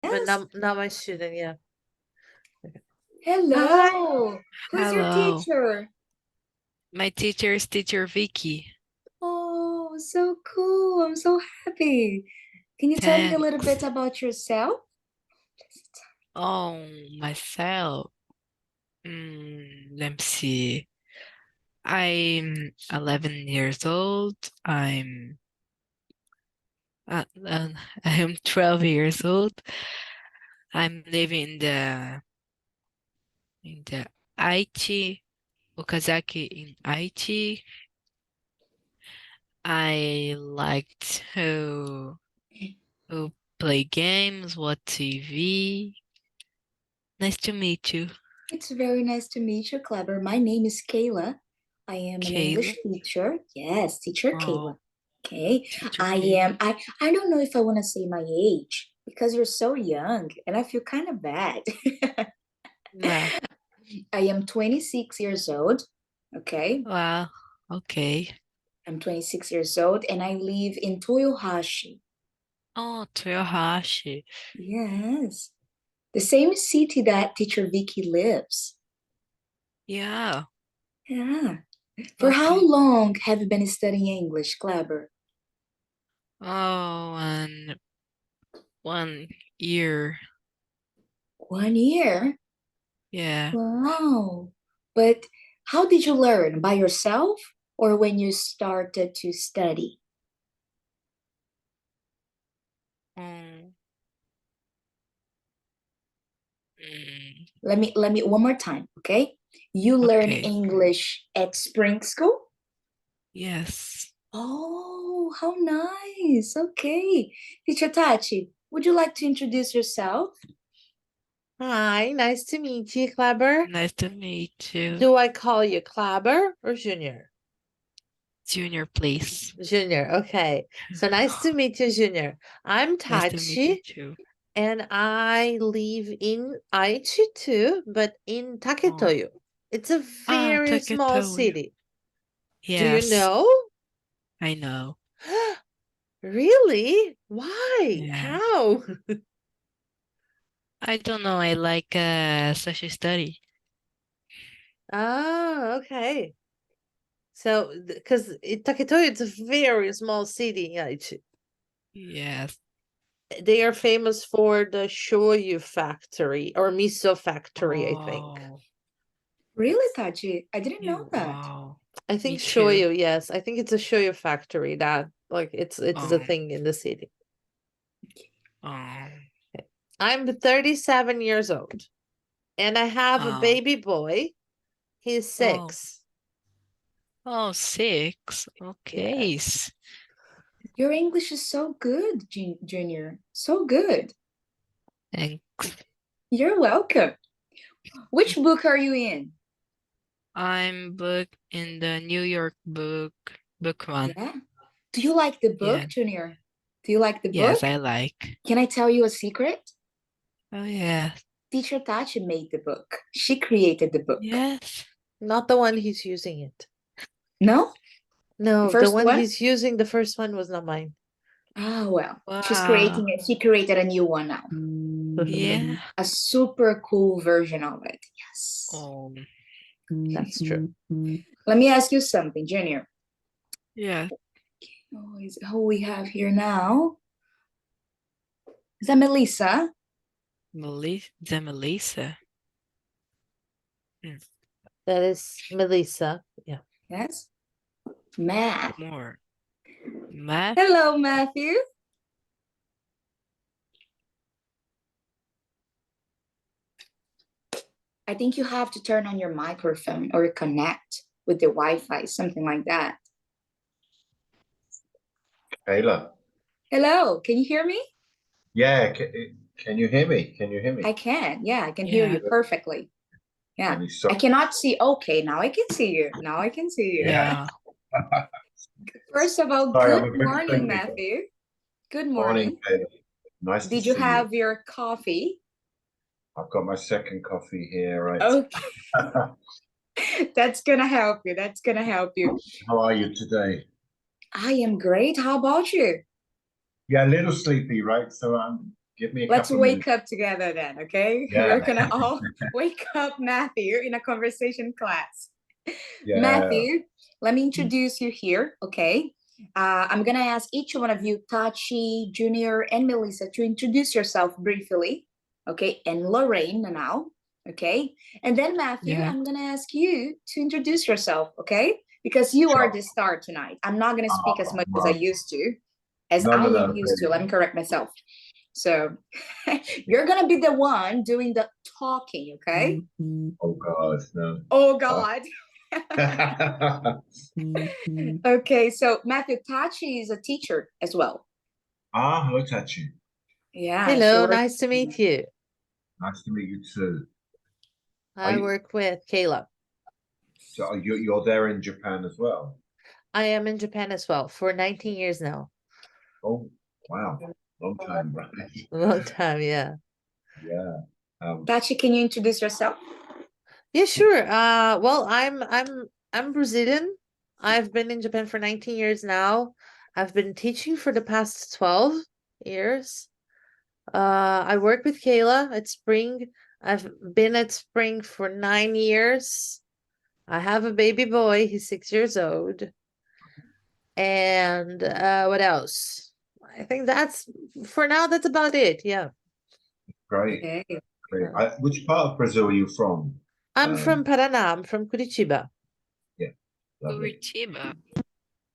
But Yes. not my student, yeah. Hello. Who's your Hello. teacher? My teacher is Teacher Vicky. Oh, so cool. I'm so happy. Can you tell me a little Thanks. bit about yourself? Oh, myself. Let me see. I'm 11 years old. I am 12 years old. I'm living in the Aichi, Okazaki in Aichi. I like to play games, watch TV. Nice to meet you, It's very nice to meet you, Kleber. My name is Kayla. I am an English Kayla. teacher. Yes, teacher Kayla. Oh, Okay. Teacher I Kayla. am I don't know if I want to say my age because you're so young and I feel kind of bad. Wow. I am 26 years old. Okay. Wow. Okay. I'm 26 years old and I live in Toyohashi. Oh, Toyohashi. Yes. The same city that teacher Vicky lives. Yeah. Yeah. For how Okay. long have you been studying English, Kleber? Oh, and 1 year. 1 year? Yeah. Wow. But how did you learn? By yourself or when you started to study? Um, mm, Let me one more time, okay? You learn okay. English at Spring School? Yes. Oh, how nice. Okay. Teacher Tachi, would you like to introduce yourself? Hi, nice to meet you, Kleber. Nice to meet you. Do I call you Kleber or Junior? Junior, please. Junior, okay. So nice to meet you, Junior. I'm Nice to meet you Tachi, too. and I live in Aichi too, but in Oh. Taketoyo. It's a Ah, very small Taketoy. city. Do you Yes, know? I know. Really? Why? Yeah. How? I don't know. I like social study. Ah, okay. So, because Taketoyo, it's a very small city in Aichi. Yes. They are famous for the shoyu factory or miso factory, I think. Oh, Really, Tachi? I didn't yeah, know that. wow. I Me think too. shoyu, yes. I think it's a shoyu factory that like it's a Oh, thing in the city. oh, I'm 37 years old and I have a oh, baby boy. He's oh, 6. oh, 6. Okay. Yes. Your English is so good, Junior. So good. Thanks. You're welcome. Which book are you in? I'm booked in the New York book one. Yeah. Do you like the book, Yeah. Junior? Do you like the Yes, book? I like. Can I tell you a secret? Oh, yeah. Teacher Tachi made the book. She created the book. Yes. Not the one he's using it. No? The No, the first one one? he's using, the first one was not mine. Oh, well. She's Wow. creating it. She created a new one now. Yeah. A super cool version of it. Yes. Oh, That's true. Let me ask you something, Junior. yeah. Who we have here now? Is that Melissa? Melissa. That is Melissa. Yeah. Yes. Matt. More. Math. Hello, Matthew. I think you have to turn on your microphone or connect with the Wi-Fi, something like that. Kayla. Hello, can you hear me? Yeah, can you hear me? Can you hear me? I can. Yeah, I can hear Yeah. you perfectly. Yeah. Any so I cannot see. Okay, now I can see you. Now I can see you. Yeah. First of all, Sorry, I'm good a bit morning, friendly. Matthew. Good Morning, morning. Kayla. Nice to Did you see have your coffee? I've got my second coffee here, right? Okay, that's gonna help you. That's gonna help you. How are you today? I am great. How about you? Yeah, a little sleepy, right? So Give me a Let's couple of wake minutes. up together then, okay? Yeah. We're gonna all wake up Matthew in a conversation class. Yeah. Matthew, let me introduce you here, okay? I'm gonna ask each one of you, Tachi, Junior, and Melissa, to introduce yourself briefly, okay? And Lorraine now, okay? And then Matthew, Yeah. I'm gonna ask you to introduce yourself, okay? Because you are Sure. the star tonight. I'm not gonna speak as much as I well. used to, as No, I no, am no, used to. really. Let me correct myself. So you're gonna be the one doing the talking, okay? Oh God, no. Oh God. Okay, so Matthew, Tachi is a teacher as well. Hello, Tachi. Yeah, she Hello, works. nice to meet you. Nice to meet you too. I you- work with Kayla. So you're there in Japan as well? I am in Japan as well for 19 years now. Oh, wow. Long time, right? A long time, yeah. Yeah. Tachi, can you introduce yourself? Yeah, sure. Well, I'm Brazilian. I've been in Japan for 19 years now. I've been teaching for the past 12 years. I work with Kayla at Spring. I've been at Spring for 9 years. I have a baby boy. He's 6 years old. And what else? I think that's for now. That's about it. Yeah. Great. Okay. Great. Which part of Brazil are you from? I'm from Paraná. I'm from Curitiba, Lovely. Curitiba.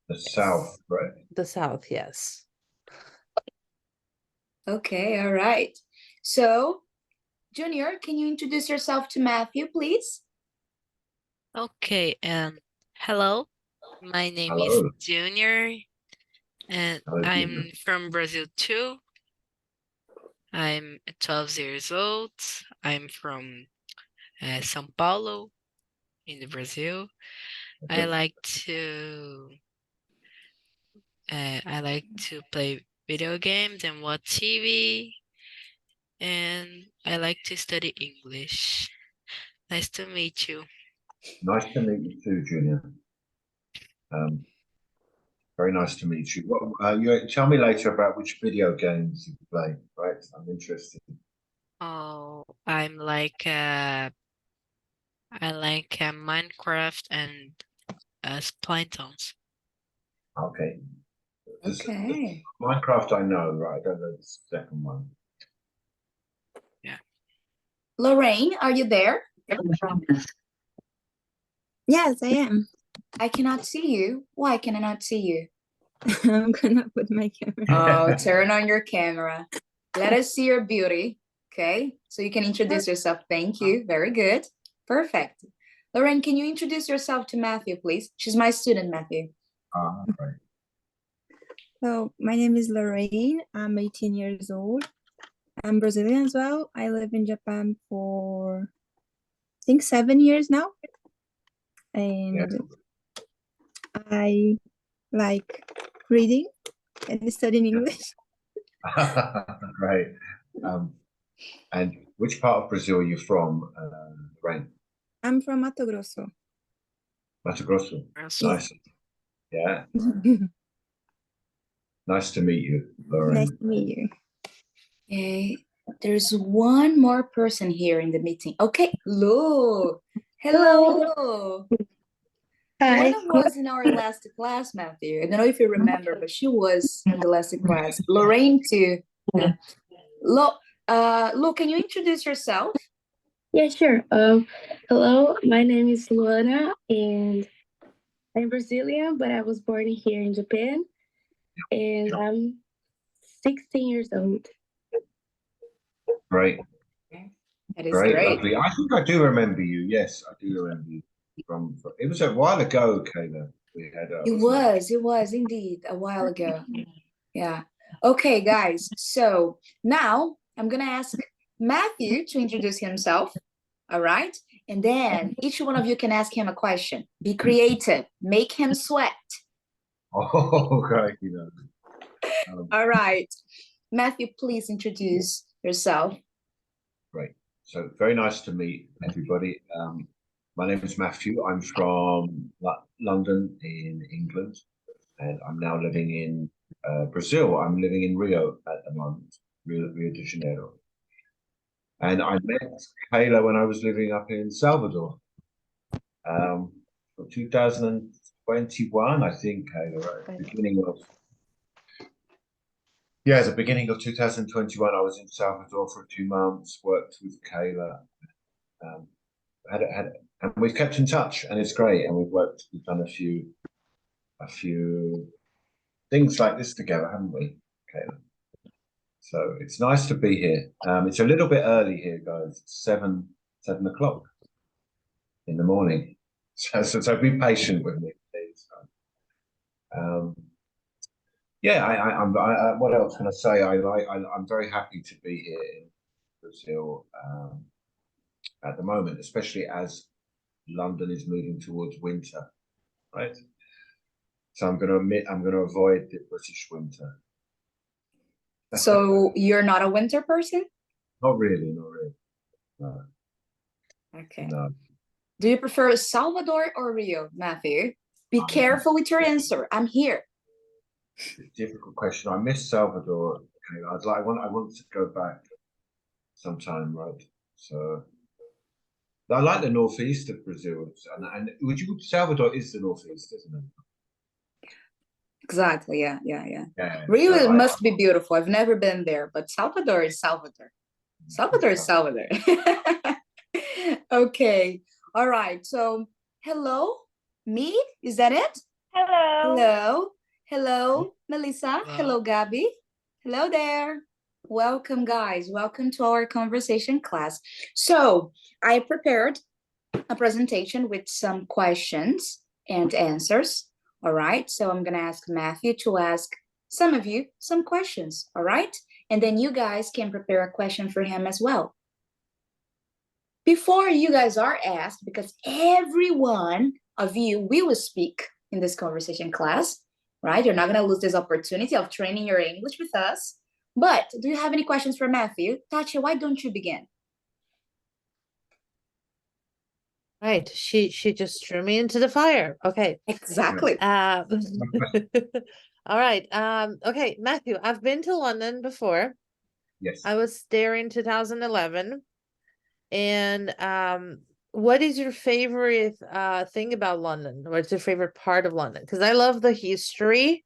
The south, right? the south. Yes. Okay, all right. So, Junior, can you introduce yourself to Matthew, please? Okay, hello. My name is Hello. Junior, and Hello, Junior. I'm from Brazil too. I'm 12 years old. I'm from São Paulo in the Brazil. I Okay. like to play video games and watch TV, and I like to study English. Nice to meet you. Nice to meet you too, Junior. Very nice to meet you. What, you tell me later about which video games you play, right? I'm interested. Oh, I like Minecraft and Splintones. Okay. Okay. Minecraft, I know, right? I don't know the second one. Lorraine, are you there? Yes, I am. I cannot see you. Why can I not see you? I'm gonna put my camera. Oh, turn on your camera. Let us see your beauty. Okay, so you can introduce yourself. Thank you. Very good. Perfect. Lorraine, can you introduce yourself to Matthew, please? She's my student, Matthew. Right. So my name is Lorraine. I'm 18 years old. I'm Brazilian as well. I live in Japan for I think 7 years now. And I like reading and studying English. Right. And which part of Brazil are you from, Lorraine? I'm from Mato Grosso. Mato Grosso. Also, Nice. Yeah. Nice Nice to meet you, Lorraine. to meet you. Okay, there's one more person here in the meeting. Okay, Lu. Hello, Lu. Hi. Luana was in our last class, Matthew. I don't know if you remember, but she was in the last class. Lorraine too. Yeah. Lu, can you introduce yourself? Yeah, sure. Hello, my name is Luana, and I'm Brazilian, but I was born here in Japan, and I'm 16 years old. Great. That is Great. great. Lovely. I think I do remember you. Yes, I do remember you from it was a while ago, Kayla. We had It was indeed a while ago. Yeah. Okay, guys. So now I'm gonna ask Matthew to introduce himself. All right. And then each one of you can ask him a question. Be creative, make him sweat. Oh, okay. You know. All right. Matthew, please introduce yourself. Great. So very nice to meet everybody. My name is Matthew. I'm from London in England, and I'm now living in Brazil. I'm living in Rio at the moment. Rio de Janeiro. And I met Kayla when I was living up in Salvador. For 2021, I think, Kayla, right? Right. The beginning of 2021, I was in Salvador for 2 months, worked with Kayla. And we've kept in touch, and it's great. And we've done a few things like this together, haven't we, Kayla? So it's nice to be here. It's a little bit early here, guys. It's 7 o'clock in the morning. So be patient with me, please. What else can I say? I'm very happy to be here in Brazil at the moment, especially as London is moving towards winter, right? So I'm going to avoid the British winter. So you're not a winter person? Not really. No. Okay. No. Do you prefer Salvador or Rio, Matthew? Be careful with your answer. I'm here. It's a difficult question. I miss Salvador. Okay, I want to go back sometime, right? So I like the northeast of Brazil, and Salvador is the northeast, isn't it? Exactly. Yeah. Yeah. Rio so must be beautiful. I've never been there, but Salvador is Salvador. Salvador is Salvador. Okay. All right. So, hello, me? Is that it? Hello. Hello, Melissa. Hello, Gabby. Hello there. Welcome, guys. Welcome to our conversation class. So, I prepared a presentation with some questions and answers. All right. So, I'm going to ask Matthew to ask some of you some questions. All right. And then you guys can prepare a question for him as well. Before you guys are asked, because every one of you will speak in this conversation class, right? You're not going to lose this opportunity of training your English with us. But do you have any questions for Matthew? Tachi, why don't you begin? Right. She just threw me into the fire. Okay. Exactly. All right. Okay, Matthew, I've been to London before. Yes. I was there in 2011. And what is your favorite thing about London? What's your favorite part of London? Because I love the history,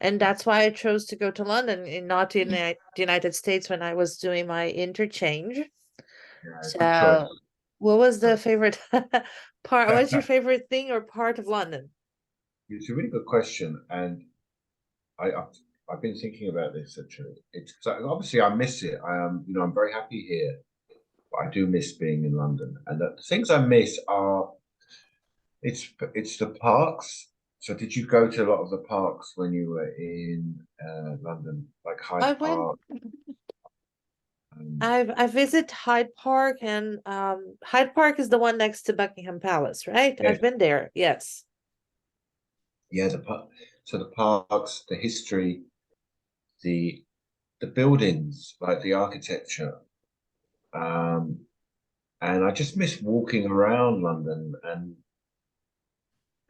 and that's why I chose to go to London and not to the United States when I was doing my interchange. So, what was the favorite part? What's your favorite thing or part of London? It's a really good question, and I've been thinking about this actually. It's obviously I miss it. I'm very happy here. I do miss being in London, and the things I miss are it's the parks. So did you go to a lot of the parks when you were in London, like Hyde Park? I visit Hyde Park, and Hyde Park is the one next to Buckingham Palace, right? Yes. I've been there. Yes. Yeah, the parks, the history, the buildings, like the architecture. And I just miss walking around London and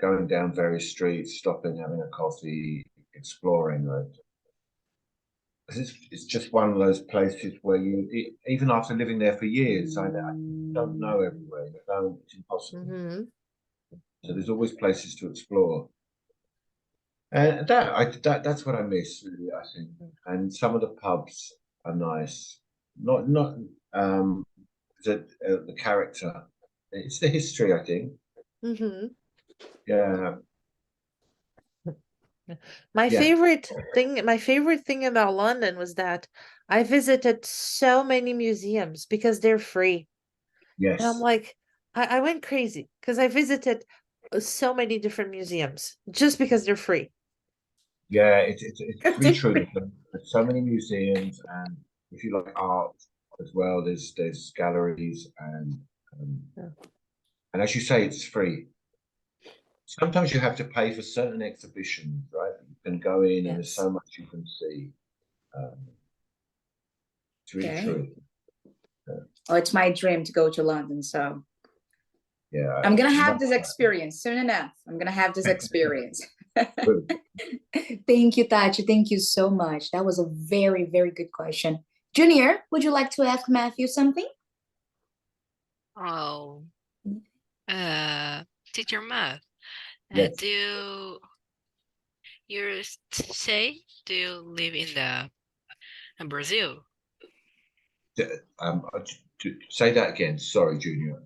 going down various streets, stopping, having a coffee, exploring. Right? It's just one of those places where even after living there for years, I don't know everywhere. It's impossible. Mm-hmm. So there's always places to explore. And that's what I miss, really, I think. And some of the pubs are nice. Not the character. It's the history, I think. Mm-hmm. Yeah. My favorite thing about London was that I visited so many museums because they're free. Yes. And I'm like, I went crazy because I visited so many different museums just because they're free. Yeah, it's really true. There's so many museums, and if you like art as well, there's galleries, and as you say, it's free. Sometimes you have to pay for certain exhibitions, right? You can go in, and there's so much you can see. It's really true. Yeah. Oh, it's my dream to go to London, so yeah, I'm gonna have this experience soon enough. I'm gonna have this experience. Thank you, Tachi. Thank you so much. That was a very, very good question. Junior, would you like to ask Matthew something? Oh, teacher Math, Yes. do you say do you live in Brazil? Say that again. Sorry, Junior.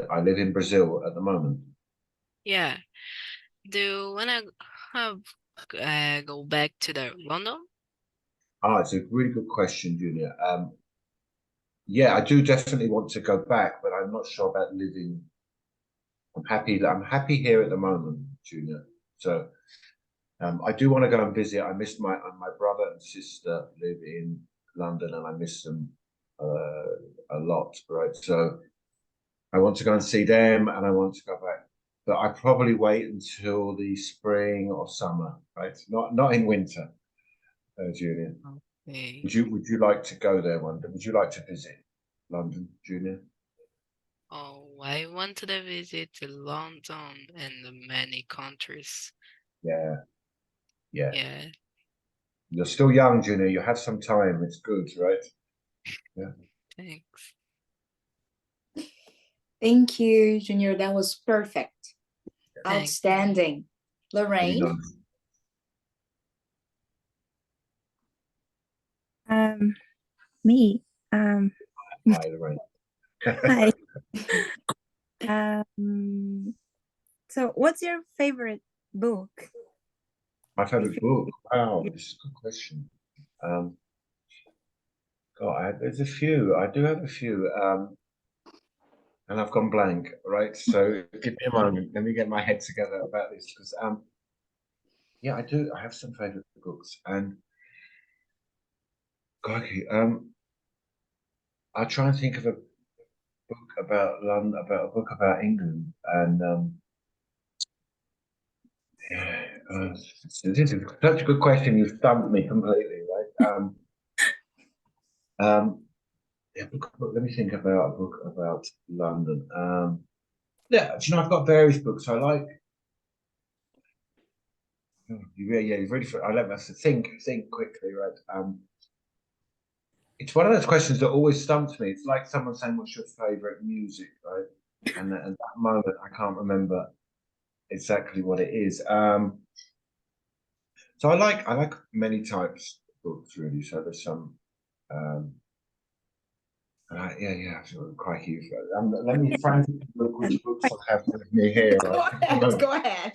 I live in Brazil at the moment. Yeah. Do you wanna go back to the London? It's a really good question, Junior. Yeah, I do definitely want to go back, but I'm not sure about living. I'm happy here at the moment, Junior. So I do want to go and visit. I miss my brother and sister live in London, and I miss them a lot, right? So I want to go and see them, and I want to go back. But I probably wait until the spring or summer, right? Not in winter, Junior. Okay. Would you like to go there one day? Would you like to visit London, Junior? Oh, I want to visit London and many countries. Yeah. Yeah. You're still young, Junior. You have some time. It's good, right? Yeah. Thanks. Thank you, Junior. That was perfect. Thanks. Outstanding. Really Lorraine? nice. Me. Hi, Lorraine. Hi. So what's your favorite book? My favorite book. Wow, this is a good question. There's a few. I do have a few. And I've gone blank, right? So give me a moment. Let me get my head together about this because yeah, I do. I have some favorite books, and crikey, I try and think of a book about London, about a book about England, and yeah, this is such a good question. You stumped me completely, right? Yeah, let me think about a book about London. Yeah, do you know, I've got various books I like. Yeah, you've really. I let myself think quickly, right? It's one of those questions that always stumps me. It's like someone saying, "What's your favorite music?" Right? And at that moment, I can't remember exactly what it is. So I like many types of books, really. So there's some. Yeah. So crikey, let me frantically look which books I have with me here. Go ahead. Go ahead.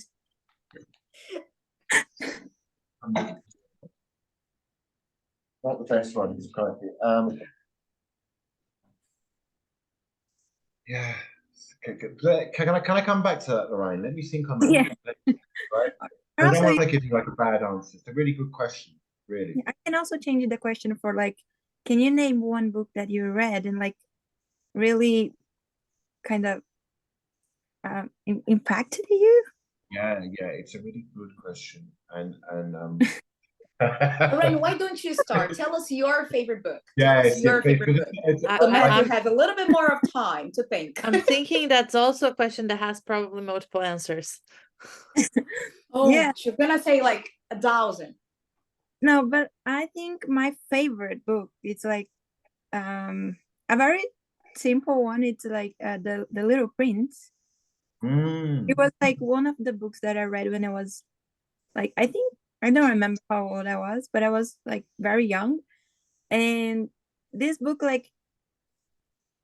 Not the best one, it's crikey. Yeah. Can I come back to that, Lorraine? Let me think on that. Yeah. Right. I don't want to give you like a bad answer. It's a really good question, really. I can also change the question for like, can you name one book that you read and like really kind of impacted you? Yeah, it's a really good question. And Lorraine, why don't you start? Tell us your favorite book. Yeah, Tell us your favorite book. So Matthew has a little bit more of time to think. I'm thinking that's also a question that has probably multiple answers. Oh, Yeah. she's gonna say like 1,000. No, but I think my favorite book, it's like a very simple one. It's like the Little Prince. It was like one of the books that I read when I was like, I don't remember how old I was, but I was like very young. And this book, like,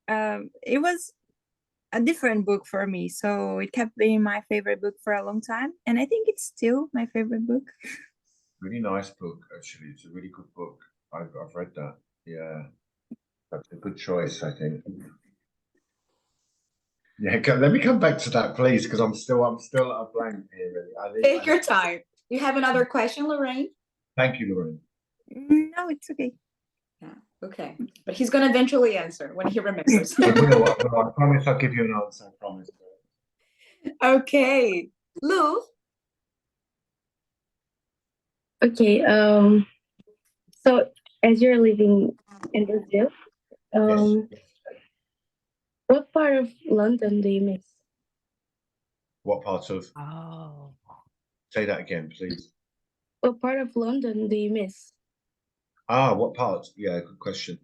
it was a different book for me. So it kept being my favorite book for a long time. And I think it's still my favorite book. Really nice book, actually. It's a really good book. I've read that. Yeah. That's a good choice, I think. Yeah, let me come back to that, please, because I'm still at a blank here, really. Take your time. You have another question, Lorraine? Thank you, Lorraine. No, it's okay. Yeah, okay. But he's gonna eventually answer when he remembers. I will. I promise I'll give you an answer. I promise. Okay. Lou? Okay, so as you're living in Brazil, Yes. what part of London do you miss? What part of? Oh. Say that again, please. What part of London do you miss? What part? Yeah, good question.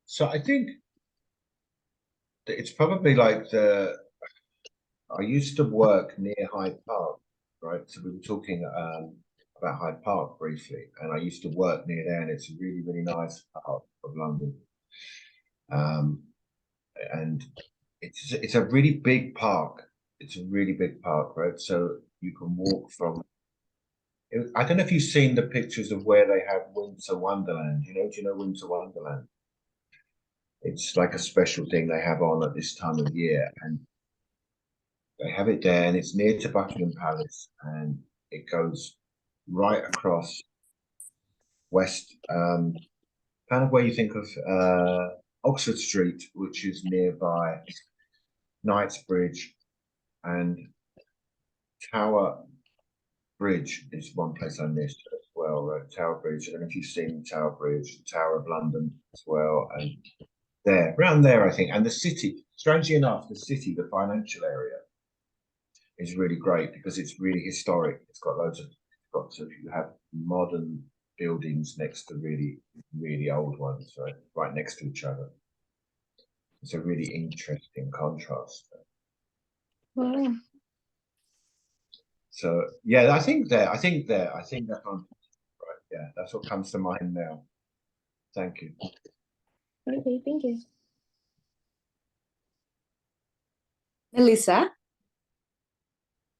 So I think that it's probably like I used to work near Hyde Park, right? So we were talking about Hyde Park briefly, and I used to work near there, and it's a really, really nice part of London. And it's a really big park. It's a really big park, right? So you can walk from. I don't know if you've seen the pictures of where they have Winter Wonderland. Do you know Winter Wonderland? It's like a special thing they have on at this time of year, and they have it there, and it's near to Buckingham Palace, and it goes right across west, kind of where you think of Oxford Street, which is nearby Knightsbridge, and Tower Bridge is one place I missed as well, right? Tower Bridge. I don't know if you've seen Tower Bridge, the Tower of London as well, and there, around there, I think. And the city, strangely enough, the city, the financial area, is really great because it's really historic. It's got so you have modern buildings next to really, really old ones, right next to each other. It's a really interesting contrast. Wow. So yeah, I think that's on right. Yeah, that's what comes to mind now. Thank you. Okay, thank you. Melissa?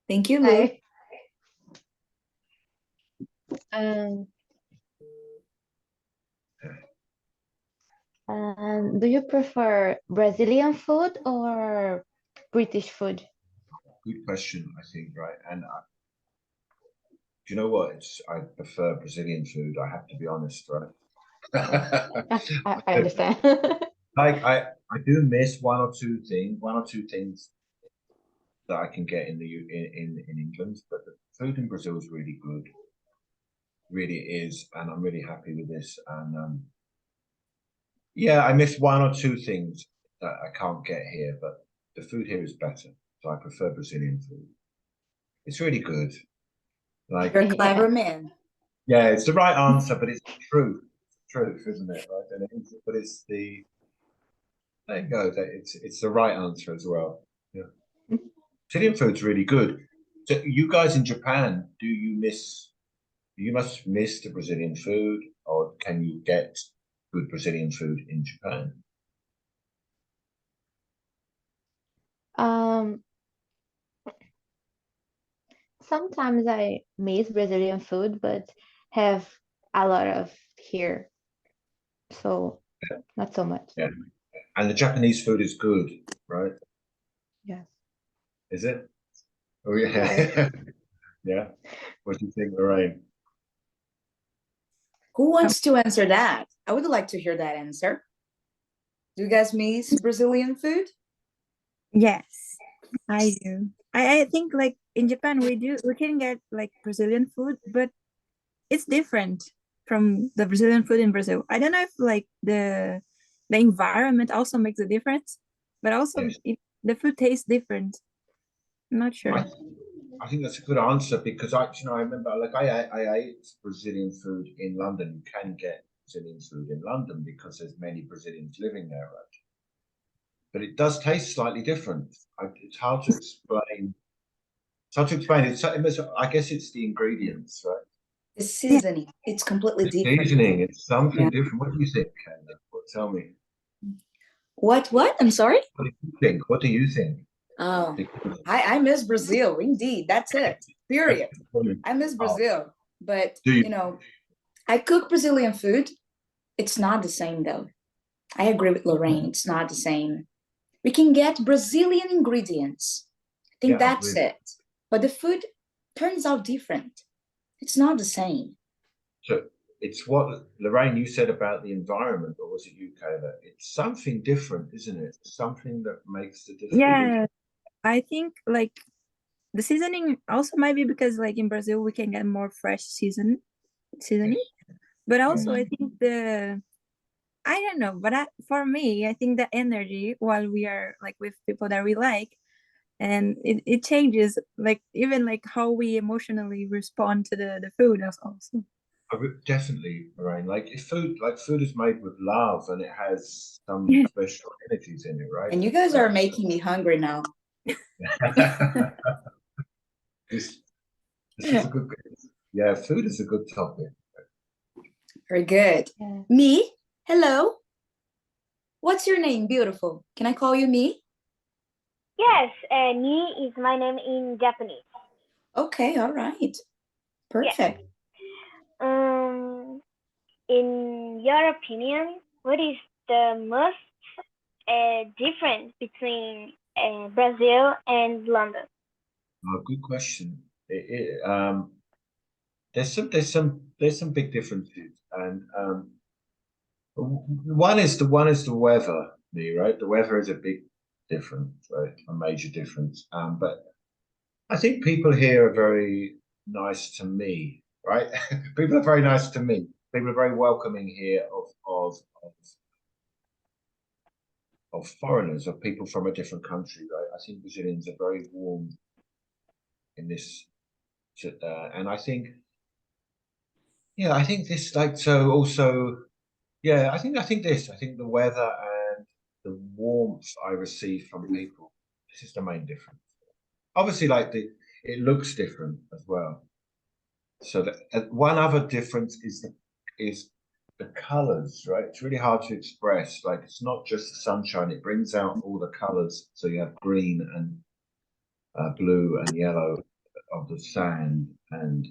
Thank you, Lou. Hi. Do you prefer Brazilian food or British food? Good question, I think, right? And do you know what? I prefer Brazilian food. I have to be honest, right? I understand. Like I do miss one or two things that I can get in England, but the food in Brazil is really good, really is, and I'm really happy with this. And yeah, I miss one or two things that I can't get here, but the food here is better, so I prefer Brazilian food. It's really good. Like, You're a clever man. yeah, it's the right answer, but it's truth. Truth, isn't it? Right? But it's there you go. It's the right answer as well. Yeah. Brazilian food's really good. So you guys in Japan, you must miss the Brazilian food, or can you get good Brazilian food in Japan? Um, Sometimes I miss Brazilian food, but have a lot of here, so not so much. Yeah. And the Japanese food is good, right? Yes. Is it? Oh yeah. Yeah. What do you think, Lorraine? Who wants to answer that? I would like to hear that answer. Do you guys miss Brazilian food? Yes, I do. I think like in Japan we can get like Brazilian food, but it's different from the Brazilian food in Brazil. I don't know if like the environment also makes a difference, but also Yes. the food tastes different. I'm not sure. I think that's a good answer because I remember like I ate Brazilian food in London. You can get Brazilian food in London because there's many Brazilians living there, right? But it does taste slightly different. It's hard to explain. It's hard to explain. I guess it's the ingredients, right? The seasoning, it's completely The different. seasoning, it's something Yeah. different. What do you think, Candace? Tell me. What? I'm sorry? What do you think? What do you think? Oh, I miss Brazil. Indeed, that's it. Period. I miss Brazil. But, Do you? you know, I cook Brazilian food. It's not the same, though. I agree with Lorraine. It's not the same. We can get Brazilian ingredients. I think Yeah, that's absolutely. it. But the food turns out different. It's not the same. So it's what Lorraine you said about the environment, or was it you, Kayla? It's something different, isn't it? Something that makes the difference. Yeah, I think like the seasoning also might be because like in Brazil we can get more fresh seasoning, but also I think I don't know, but for me I think the energy while we are like with people that we like, and it changes like even like how we emotionally respond to the food also. Definitely, Lorraine. Like if food is made with love and it has some special energies in it, right? And you guys are making me hungry now. this is a good. Yeah, food is a good topic. Very good. Yeah. Me? Hello. What's your name, beautiful? Can I call you me? Yes, Ni is my name in Japanese. Okay, all right. Perfect. In your opinion, what is the most difference between Brazil and London? Oh, good question. There's some big differences, and one is the weather, right? The weather is a big difference, right? A major difference. But I think people here are very nice to me, right? People are very nice to me. People are very welcoming here of foreigners, of people from a different country, right? I think Brazilians are very warm in this, and I think, yeah, I think this like so also, yeah, I think the weather and the warmth I receive from people. This is the main difference. Obviously, like it looks different as well. So one other difference is the colors, right? It's really hard to express. Like it's not just the sunshine; it brings out all the colors. So you have green and blue and yellow of the sand, and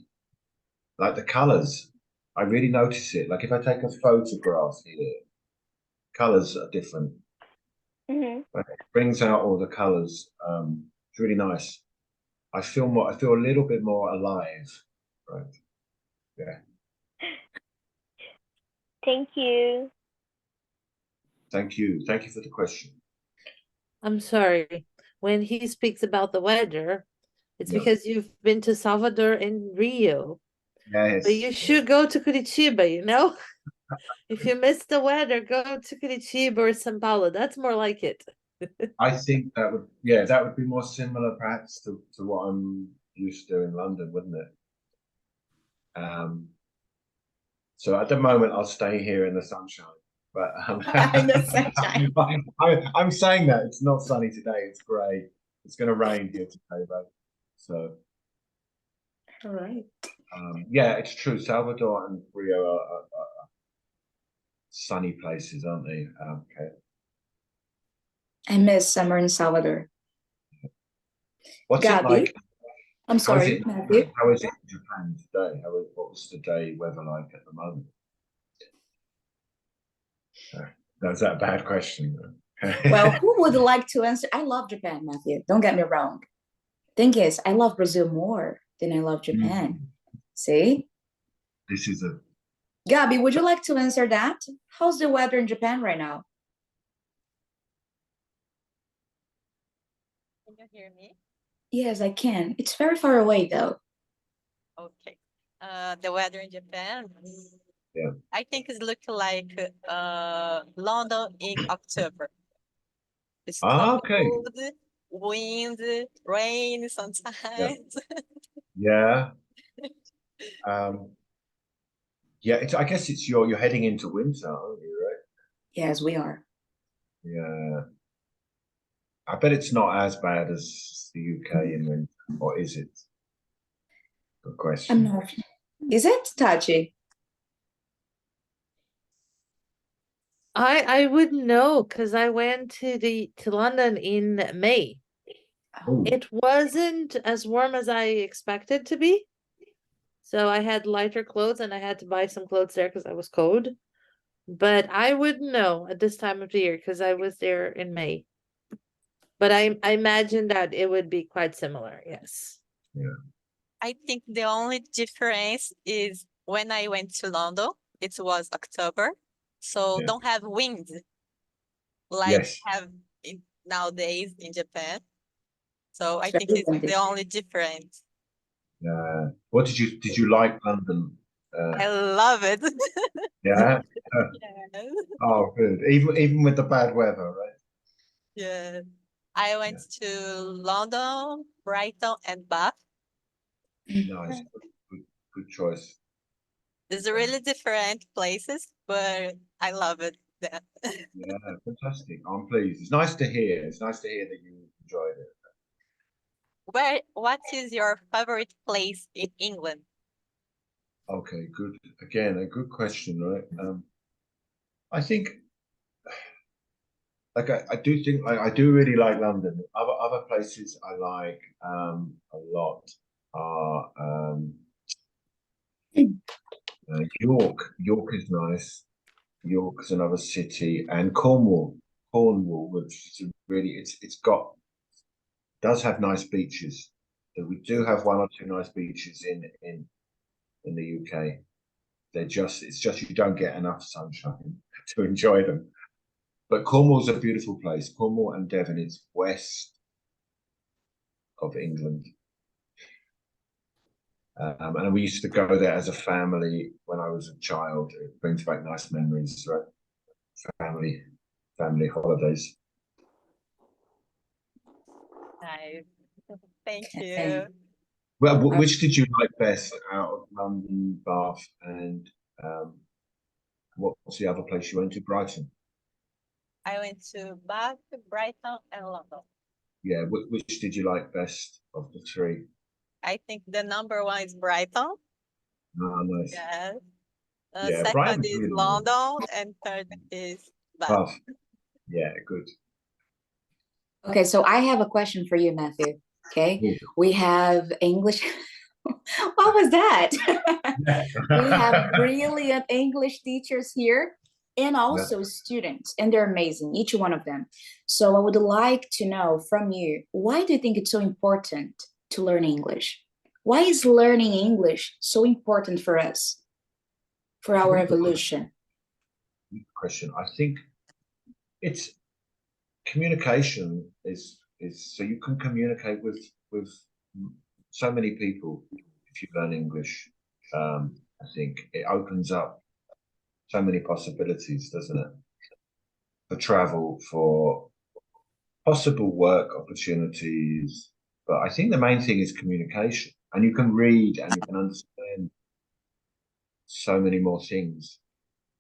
like the colors. I really notice it. Like if I take a photograph here, colors are different. Mm-hmm. It brings out all the colors. It's really nice. I feel a little bit more alive, right? Yeah. Thank you. Thank you. Thank you for the question. I'm sorry. When he speaks about the weather, it's Yeah. because you've been to Salvador and Rio. Yes. But you should go to Curitiba, you know? If you miss the weather, go to Curitiba or São Paulo. That's more like it. I think that would be more similar perhaps to what I'm used to in London, wouldn't it? So at the moment I'll stay here in the sunshine. But In the sunshine. I'm saying that it's not sunny today, it's grey. It's gonna rain here today, though. So All right. yeah, it's true. Salvador and Rio are sunny places, aren't they? Okay. I miss summer in Salvador. What's it Gabi? like? I'm sorry, Matthew. How is it in Japan today? What was the day weather like at the moment? That's that a bad question. Well, who would like to answer? I love Japan, Matthew. Don't get me wrong. Thing is, I love Brazil more than I love Japan. See? This is a Gabi, would you like to answer that? How's the weather in Japan right now? Can you hear me? Yes, I can. It's very far away though. Okay. The weather in Japan. Yeah. I think it's look like London in October. It's okay. cold, wind, rain sometimes. Yeah. Yeah, I guess it's you're heading into winter, aren't you, right? Yes, we are. Yeah. I bet it's not as bad as the UK in winter, or is it? Good question. I'm not. Is it, Tachi? I wouldn't know because I went to London in May. Ooh. It wasn't as warm as I expected to be. So I had lighter clothes and I had to buy some clothes there because I was cold. But I wouldn't know at this time of the year because I was there in May. But I imagine that it would be quite similar, yes. Yeah. I think the only difference is when I went to London, it was October, so Yeah. don't have wind like Yes. have nowadays in Japan. So I Very think it's windy. the only difference. What did you like London? I love it. Yeah. Yes. Oh, good. Even with the bad weather, right? Yeah. I went to London, Brighton, and Bath. Nice. Good choice. It's really different places, but I love it. there. Yeah, fantastic. I'm pleased. It's nice to hear. It's nice to hear that you enjoyed it. What is your favorite place in England? Okay, good. Again, a good question, right? I think, like, I do think I do really like London. Other places I like a lot are York. York is nice. York is another city, and Cornwall. Cornwall, which is really does have nice beaches. So we do have one or two nice beaches in the UK. It's just you don't get enough sunshine to enjoy them. But Cornwall's a beautiful place. Cornwall and Devon is west of England. And we used to go there as a family when I was a child. It brings back nice memories, right? Family holidays. Nice. Thank Okay. you. Well, which did you like best out of London, Bath, and what's the other place you went to? Brighton. I went to Bath, Brighton, and London. Yeah, which did you like best of the three? I think the number one is Brighton. Oh, nice. Yes. Yeah, Second Brighton's is really nice. London, and third is Bath. Bath. Yeah, good. Okay, so I have a question for you, Matthew. Okay, Yeah. we have English. What was that? We have brilliant English teachers here and also students, and they're amazing, each one of them. So I would like to know from you, why do you think it's so important to learn English? Why is learning English so important for us, for our evolution? Good question. I think it's communication is so you can communicate with so many people if you learn English. I think it opens up so many possibilities, doesn't it? For travel, for possible work opportunities. But I think the main thing is communication. And you can read and you can understand so many more things,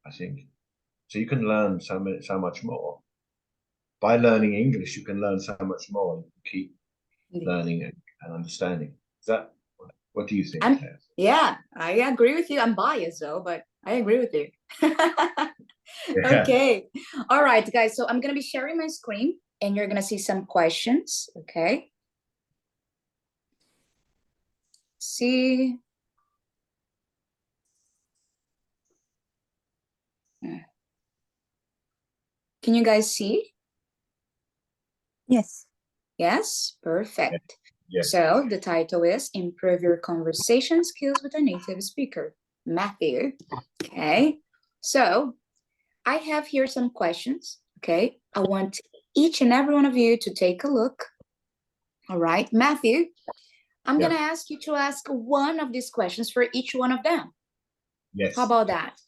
I think. So you can learn so much more. By learning English, you can learn so much more. You can keep learning and understanding. What do you think? Yeah, I agree with you. I'm biased though, but I agree with you. Yeah. Okay. All right, guys. So I'm going to be sharing my screen and you're going to see some questions. Okay. See. Can you guys see? Yes. Yes, perfect. Yes. So the title is Improve Your Conversation Skills with a Native Speaker. Matthew. Okay. So I have here some questions. Okay. I want each and every one of you to take a look. All right. Matthew, I'm going to ask you to ask one of these questions for each one of them. Yes. How about that?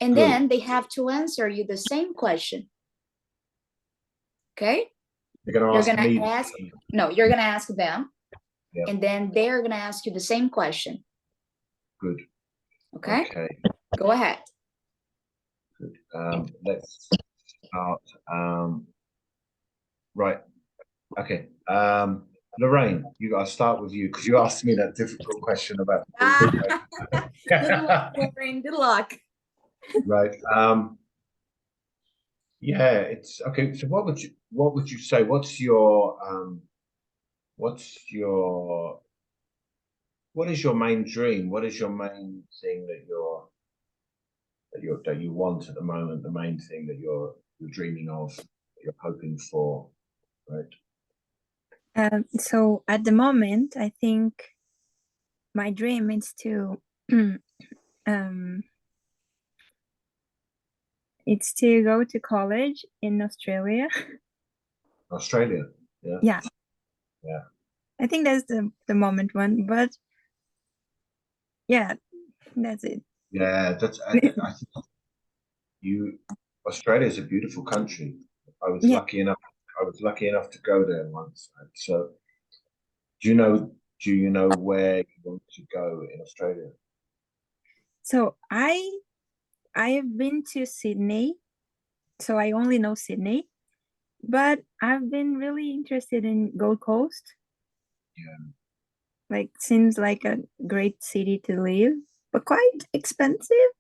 And then they have to answer you the same question. Okay? You're going to ask me? No, you're going to ask them. Yeah. And then they're going to ask you the same question. Good. Okay? Okay. Go ahead. Good. Let's start. Right. Okay. Lorraine, I'll start with you because you asked me that difficult question about. Good luck, Lorraine. Good luck. Right. Yeah, it's okay. So what would you say? What is your main dream? What is your main thing that you want at the moment? The main thing that you're dreaming of, that you're hoping for, right? So at the moment, I think my dream is to it's to go to college in Australia. Australia, yeah. Yeah. Yeah. I think that's the moment one, but yeah, that's it. Yeah, I think Australia is a beautiful country. I was lucky enough to go there once. So do you know where you want to go in Australia? So I have been to Sydney, so I only know Sydney, but I've been really interested in Gold Coast. Yeah. Like, seems like a great city to live, but quite expensive.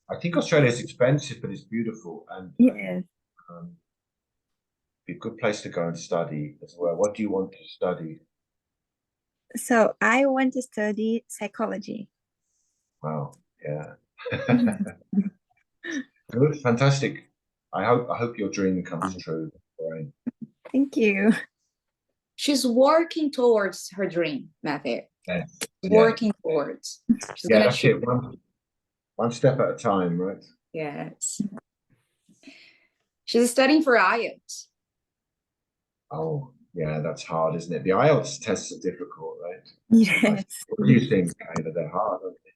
I think Australia is expensive, but it's beautiful and Yes. be a good place to go and study as well. What do you want to study? So I want to study psychology. Wow, yeah. Good, fantastic. I hope your dream comes true, Lorraine. Thank you. She's working towards her dream, Matthew. Yeah. Working towards. She's Yeah, gonna that's it. One step at a time, right? Yes. She's studying for IELTS. Oh, yeah, that's hard, isn't it? The IELTS tests are difficult, right? Yes. What do you think, Kayla? They're hard, aren't they?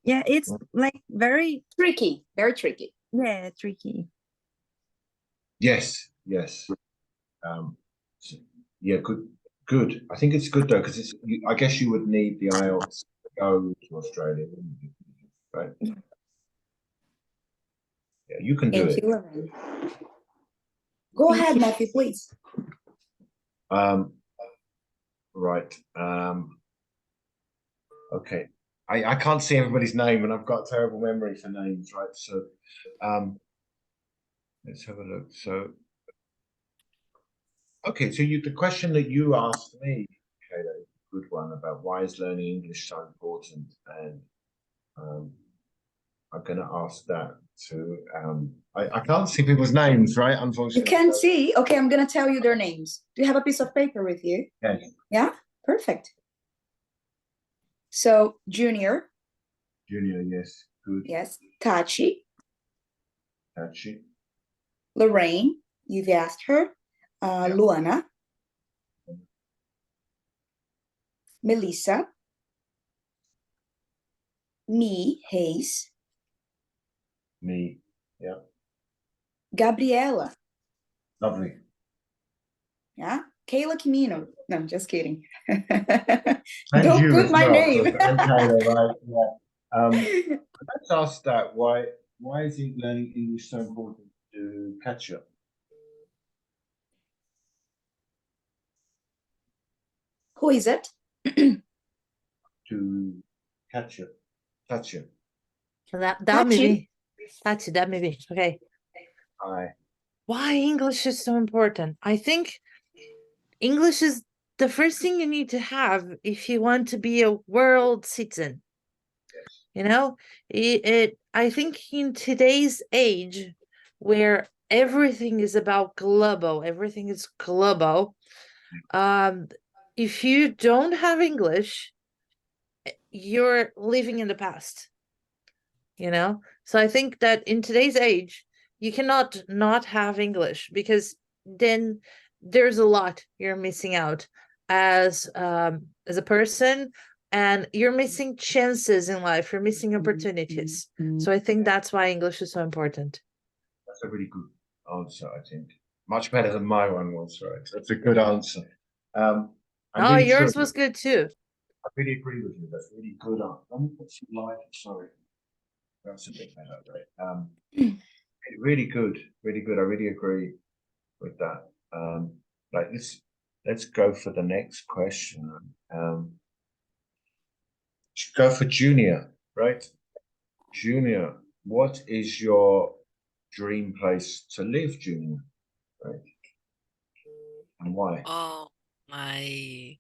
Yeah, it's like very Tricky, very tricky. tricky. Yes, yes. Yeah, good. I think it's good though, because I guess you would need the IELTS to go to Australia, wouldn't you? Right? Yeah, you can do Thank it. you, Lorraine. Go Thank ahead, you. Matthew, please. Right. Okay. I can't see everybody's name, and I've got terrible memory for names, right? So, let's have a look. So, okay. So the question that you asked me, Kayla, is a good one about why is learning English so important, and I'm going to ask that too. I can't see people's names, right? Unfortunately. You can see. Okay, I'm gonna tell you their names. Do you have a piece of paper with you? Yes. Yeah, perfect. So Junior. Junior, yes. Good. Yes. Tachi. Tachi. Lorraine. You've asked her. Luana. Melissa. Me, Hayes. Me. Yeah. Gabriela. Lovely. Yeah. Kayla Camino. No, just kidding. And Don't you put as my well, name. and Kayla, right? Yeah. Let's ask that. Why is learning English so important to catch up? Who is it? To catch up. Touch up. That maybe. That maybe. Okay. Hi. Why English is so important? I think English is the first thing you need to have if you want to be a world citizen. You know, I think in today's age where everything is about everything is global. If you don't have English, you're living in the past. You know, so I think that in today's age, you cannot not have English, because then there's a lot you're missing out as a person, and you're missing chances in life, you're missing opportunities. So I think that's why English is so important. That's a really good answer, I think. Much better than my one was, right? That's a good answer. Oh, yours was good too. I really agree with you. That's really good. Let me put some light. Sorry. That's a bit better, right? Really good. Really good. I really agree with that. Like this, let's go for the next question. Go for Junior, right? Junior, what is your dream place to live, Junior? Right? And why? Oh, my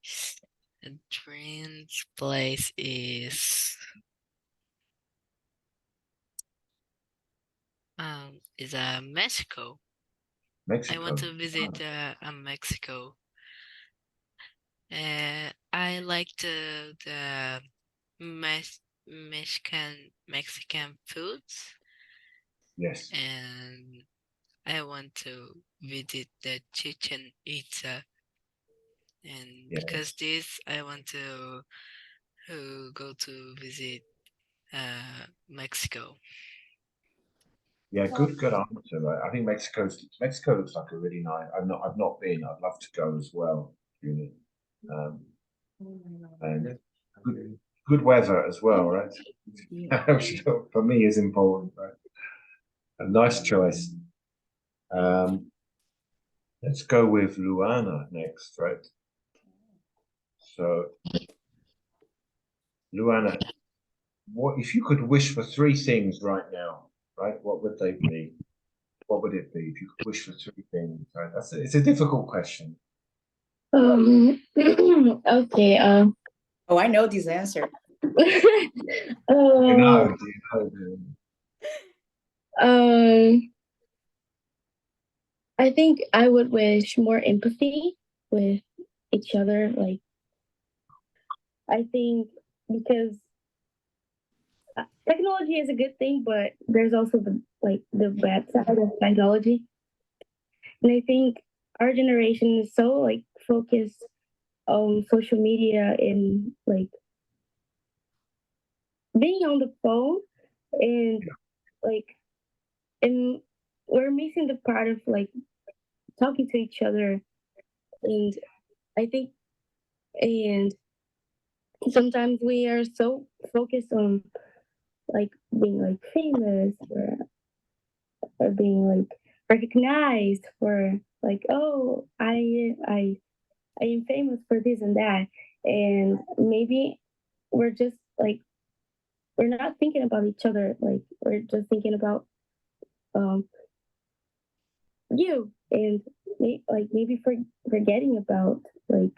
dream place is Mexico. Mexico. I want to visit Mexico. I like the Mexican foods. Yes. And I want to visit the Chichen Itza. And because this, I want to go to visit Mexico. Yeah, good answer. Right? I think Mexico looks like a really nice. I've not been. I'd love to go as well, Junior. And good weather as well, right? Yeah. Which for me is important, right? A nice choice. Let's go with Luana next, right? So, Luana, what if you could wish for three things right now, right? What would they be? What would it be if you could wish for three things? Right? It's a difficult question. Okay. Oh, I know this answer. You know, Um, do you know? um, I think I would wish more empathy with each other. Like, I think because technology is a good thing, but there's also the bad side of technology. And I think our generation is so like focused on social media and like being on the phone and like and we're missing the part of like talking to each other. And I think and sometimes we are so focused on like being like famous or being like recognized for like, oh, I am famous for this and that. And maybe we're just like we're not thinking about each other, like we're just thinking about um you and like maybe forgetting about like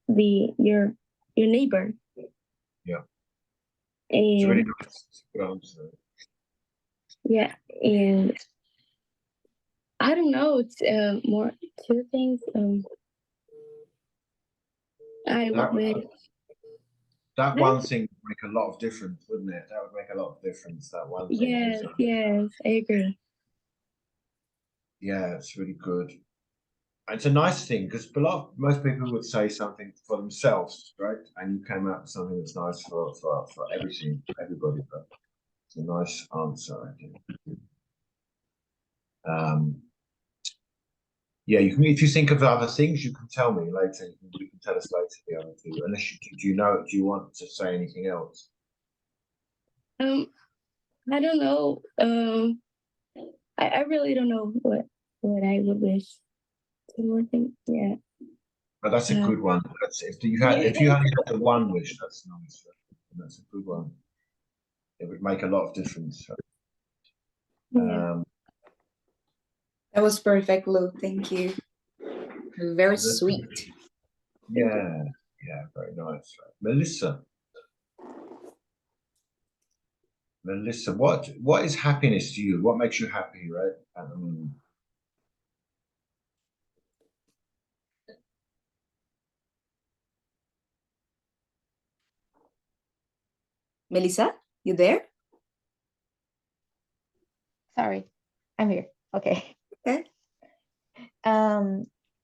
the your neighbor. Yeah. It's really And nice. It's a good answer. yeah, and I don't know, it's more two things. I That would wish. that one thing would make a lot of difference, wouldn't it? That would make a lot of difference. That one thing. Yes, yes, I agree. Yeah, it's really good. It's a nice thing because most people would say something for themselves, right? And you came out with something that's nice for everything, everybody. But it's a nice answer, I think. Yeah, you can. If you think of other things, you can tell me later. You can tell us later the other two. Unless do you know? Do you want to say anything else? I don't know. I really don't know what I would wish. Two more things. Yeah. But that's a good one. That's if you only had the one wish, that's nice. That's a good one. It would make a lot of difference. Yeah. That was perfect, Lou. Thank you. Very The- sweet. Yeah, yeah, very nice. Melissa, what is happiness to you? What makes you happy, right? Melissa, you there? Sorry, I'm here. Okay. Okay.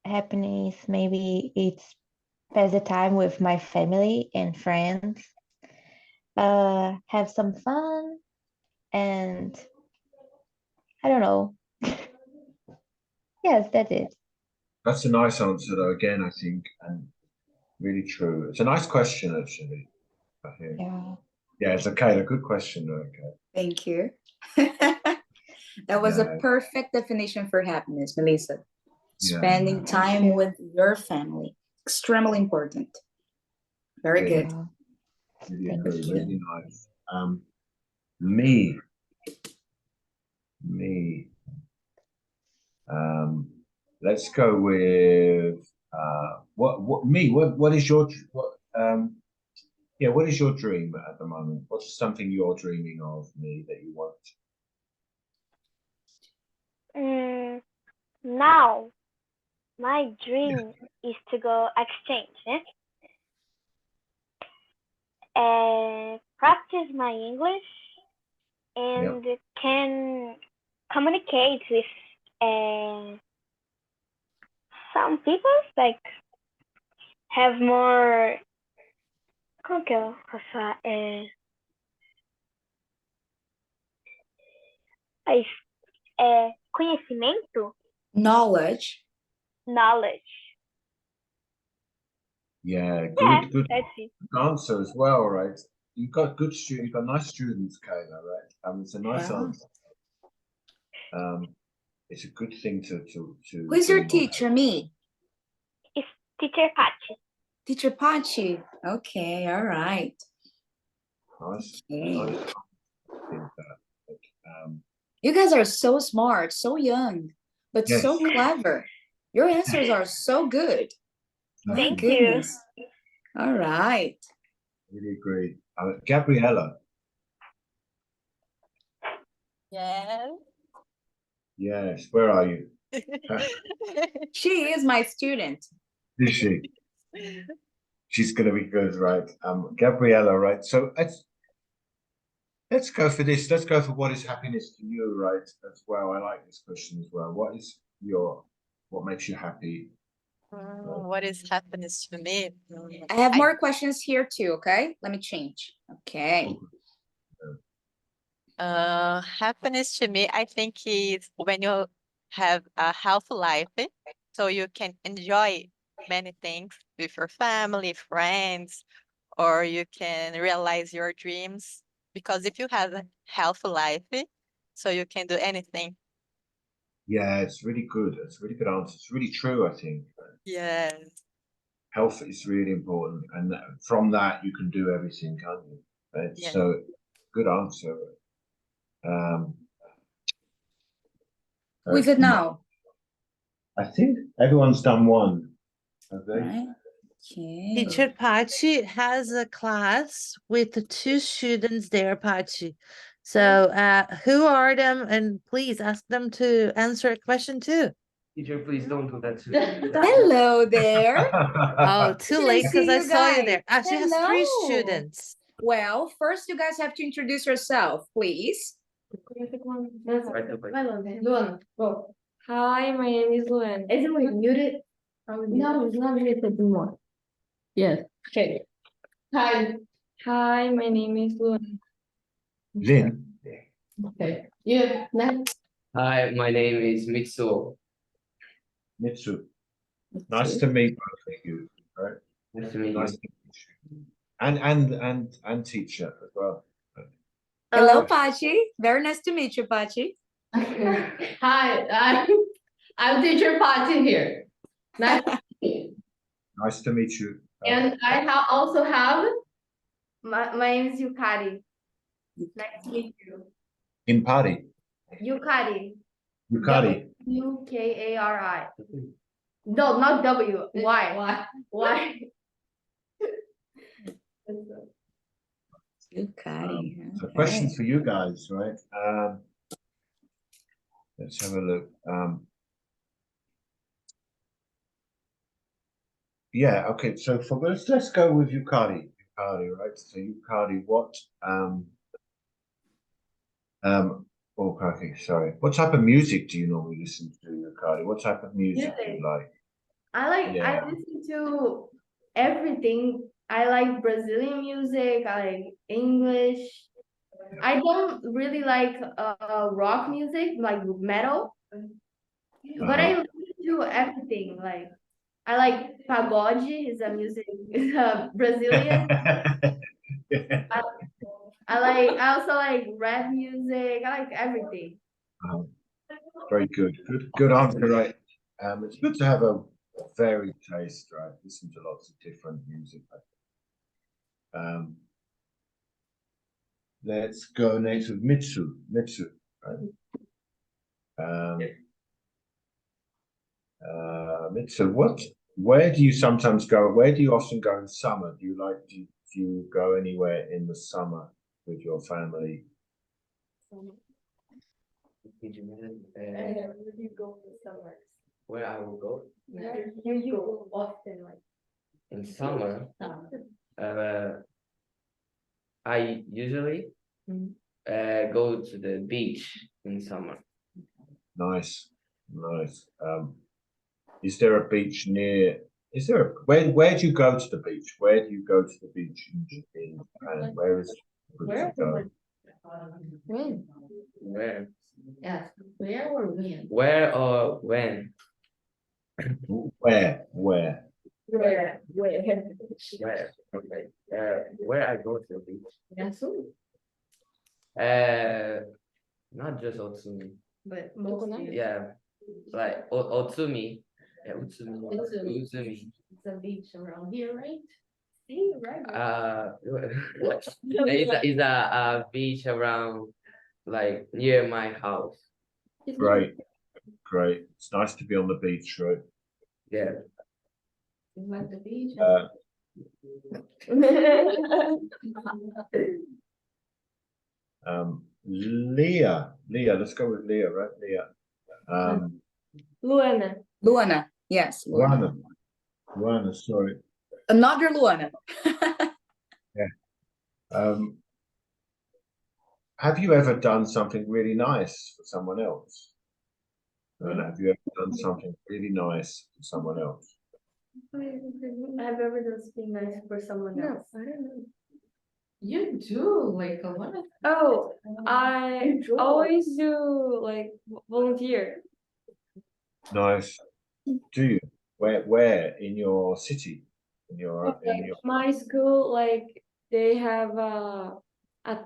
Happiness, maybe it's pass the time with my family and friends, have some fun, and I don't know. Yes, that's it. That's a nice answer, though. Again, I think, and really true. It's a nice question, actually. I think. Yeah. Yeah, it's okay. A good question, though. Okay. Thank you. That was a Yeah. perfect definition for happiness, Melissa. Yeah. Spending time you. with your family. Extremely important. Very Yeah. good. Yeah. Really Thank agree. you. Really nice. Me. Let's go with what is your what is your dream at the moment? What's something you're dreaming of, me, that you want? Now, my dream is to go exchange, practice my English, and can communicate with some people, like have more. Como que eu posso falar? Conhecimento, Knowledge. knowledge. Yeah, Yeah, good that's it. answer as well, right? You've got good students, you've got nice students, Kayla, right? It's a nice Wow. answer. It's a good thing to Who's your bring on. teacher? Me. It's Teacher Pachi. Teacher Pachi. Okay, all right. Nice, Okay. nice. Think that. You guys are so smart, so young, but so Yes. clever. Your answers are so good. My Thank you. goodness. All right. Really agree. Gabriella, Yes. yes, where are you? She is my student. Is she? She's gonna be good, right? Gabriella, right? So let's go for this. Let's go for what is happiness to you, right? As well. I like this question as well. What makes you happy? What is happiness to me? I have more questions here too, okay? Let me change. Okay. Happiness to me, I think is when you have a healthy life, so you can enjoy many things with your family, friends, or you can realize your dreams. Because if you have a healthy life, so you can do anything. Yeah, it's really good. It's a really good answer. It's really true, I think. Yes. Health is really important, and from that you can do everything, can't you? Yeah. So good answer. Who is it now? I think everyone's done one. Have they? Right. Okay. Teacher Pachi has a class with 2 students there, Pachi. So, who are them? And please ask them to answer a question too. Teacher, please don't do that. Hello there. Oh, too Didn't late because see I you saw you guys. there. She has 3 Hello. students. Well, first you guys have to introduce yourself, please. Luana, go. Hi, my name is Luana. Is it muted? No, it's not muted anymore. Yes. Okay. Hi. Hi, my name is Luana. Lynn. Okay. You next. Hi, my name is Mitsuo. Mitsu. Nice to meet both of you. Right? Nice to meet Nice you. to meet you. And teacher as well. Hello, Pachi. Very nice to meet you, Pachi. Hi, I'm teacher Pati here. Nice to meet you. Nice to meet you. And I also have my name is Yukari. Nice to meet you. In party. Yukari. Yukari. Ukari. No, not W. Y. Y. Yukari. So questions for you guys, right? Let's have a look. Yeah, okay. So for let's go with Yukari. Yukari, right? So Yukari, what oh okay, sorry. What type of music do you normally listen to, Yukari? What type of music do you like? I listen to everything. I like Brazilian music, I like English. I don't really like rock music, like metal, but I listen to everything. Like I like pagode, is a music Brazilian. I also like rap music. I like everything. Very good. Good answer, right? It's good to have a varied taste, right? Listen to lots of different music. Let's go next with Mitsu. Mitsu, right? Mitsu, where do you sometimes go? Where do you often go in summer? Do you go anywhere in the summer with your family? Where do you go in summer? Where I will go? You go often, like In summer, I usually go to the beach in summer. Nice. Is there a beach near? Where do you go to the beach? Where do you go to the beach in Japan? Where is good to go? when? Where? Yeah, where or when? Where or when? Where? Where? Okay. Where I go to the beach? Not just Otsumi. But mostly Yeah, like Otsumi. Yeah, Utsumi. Uzumi. it's a beach around here, right? See, right? It's a beach around like near my house. Great, great. It's nice to be on the beach, right? Yeah. You like the beach? Leah, let's go with Leah, right? Leah. Luana. Luana. Yes. Luana. Luana, sorry. Another Luana. Have you ever done something really nice for someone else? And have you ever done something really nice for someone else? I've ever done something nice for someone else. I don't know. You do like a lot of. Oh, I always do like volunteer. Nice. Do you? Where in your city? In your My school, like they have a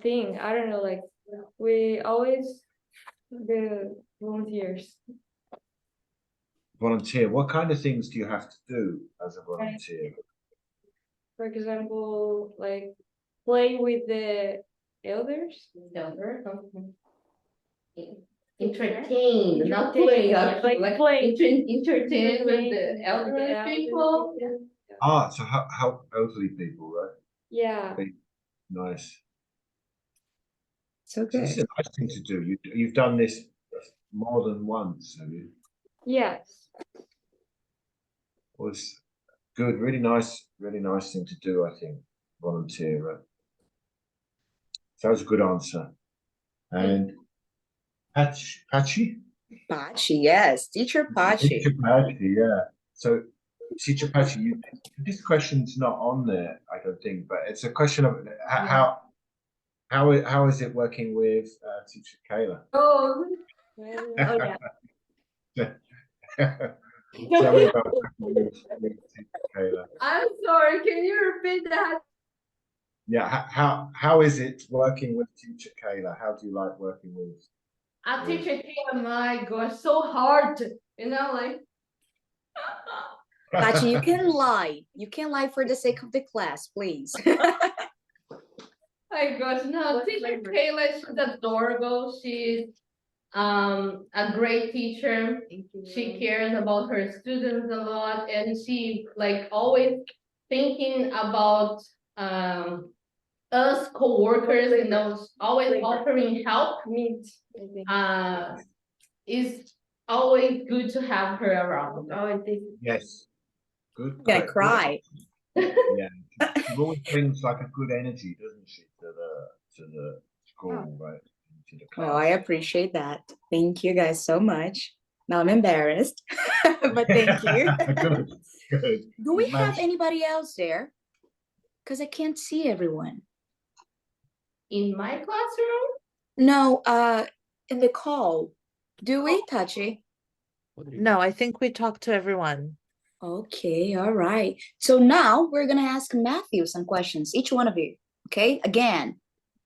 thing. I don't know, like we always do volunteers. volunteer. What kind of things do you have to do as a volunteer? For example, like play with the elders. Entertain, not play. Like play. Entertain with the elderly people. Ah, so help elderly people, right? Yeah. Nice. So So this is a nice thing to do. You've done this more than once, have you? Yes. Well, it's good, really nice thing to do, I think. Volunteer, right? So that was a good answer. And Patchy? Pachi, yes. Teacher Pachi. Teacher Patchy, yeah. So Teacher Patchy, this question's not on there, I don't think, but it's a question of how is it working with Teacher Kayla? Oh, yeah. Tell me about working with Teacher Kayla. I'm sorry, can you repeat that? Yeah, how is it working with Teacher Kayla? How do you like working with? A teacher came, my gosh, so hard, like. Pachi, you can lie. You can lie for the sake of the class, please. My gosh, no, teacher Kayla, she's adorable. She's a great teacher. She cares about her students a lot, and she like always thinking about us co-workers, always offering help. Is always good to have her around. Yes. Good. I'm gonna cry. Yeah. She always brings like a good energy, doesn't she, to the school, right? To the class. Well, I appreciate that. Thank you guys so much. Now I'm embarrassed, but thank you. Good. Do we have anybody else there? Because I can't see everyone. In my classroom? No, in the call. Do we, Tachi? No, I think we talked to everyone. Okay, all right. So now we're gonna ask Matthew some questions, each one of you. Okay, again,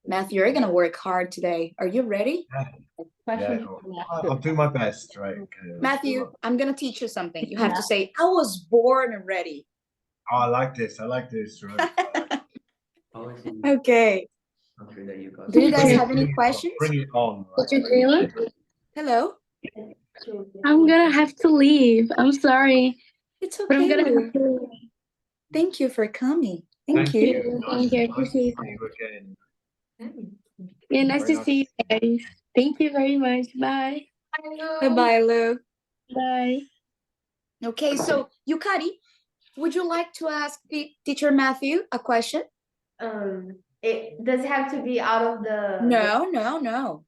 Matthew, you're gonna work hard today. Are you ready? Yeah, I'll do my best, right? Matthew, I'm gonna teach you something. You have to say, I was born ready. Oh, I like this, right? Okay. Do you guys have any questions? Bring it on. Teacher Taylor? Hello? I'm gonna have to leave. I'm sorry. It's But I'm okay. gonna Lou. have to leave. Thank you for coming. Thank you. Thank you. I appreciate See you again. Yeah, nice Very to see you guys. Thank you very much. Bye. Bye-bye, Lou. Bye. Okay, so Yukari, would you like to ask Teacher Matthew a question? It does have to be out of the. No.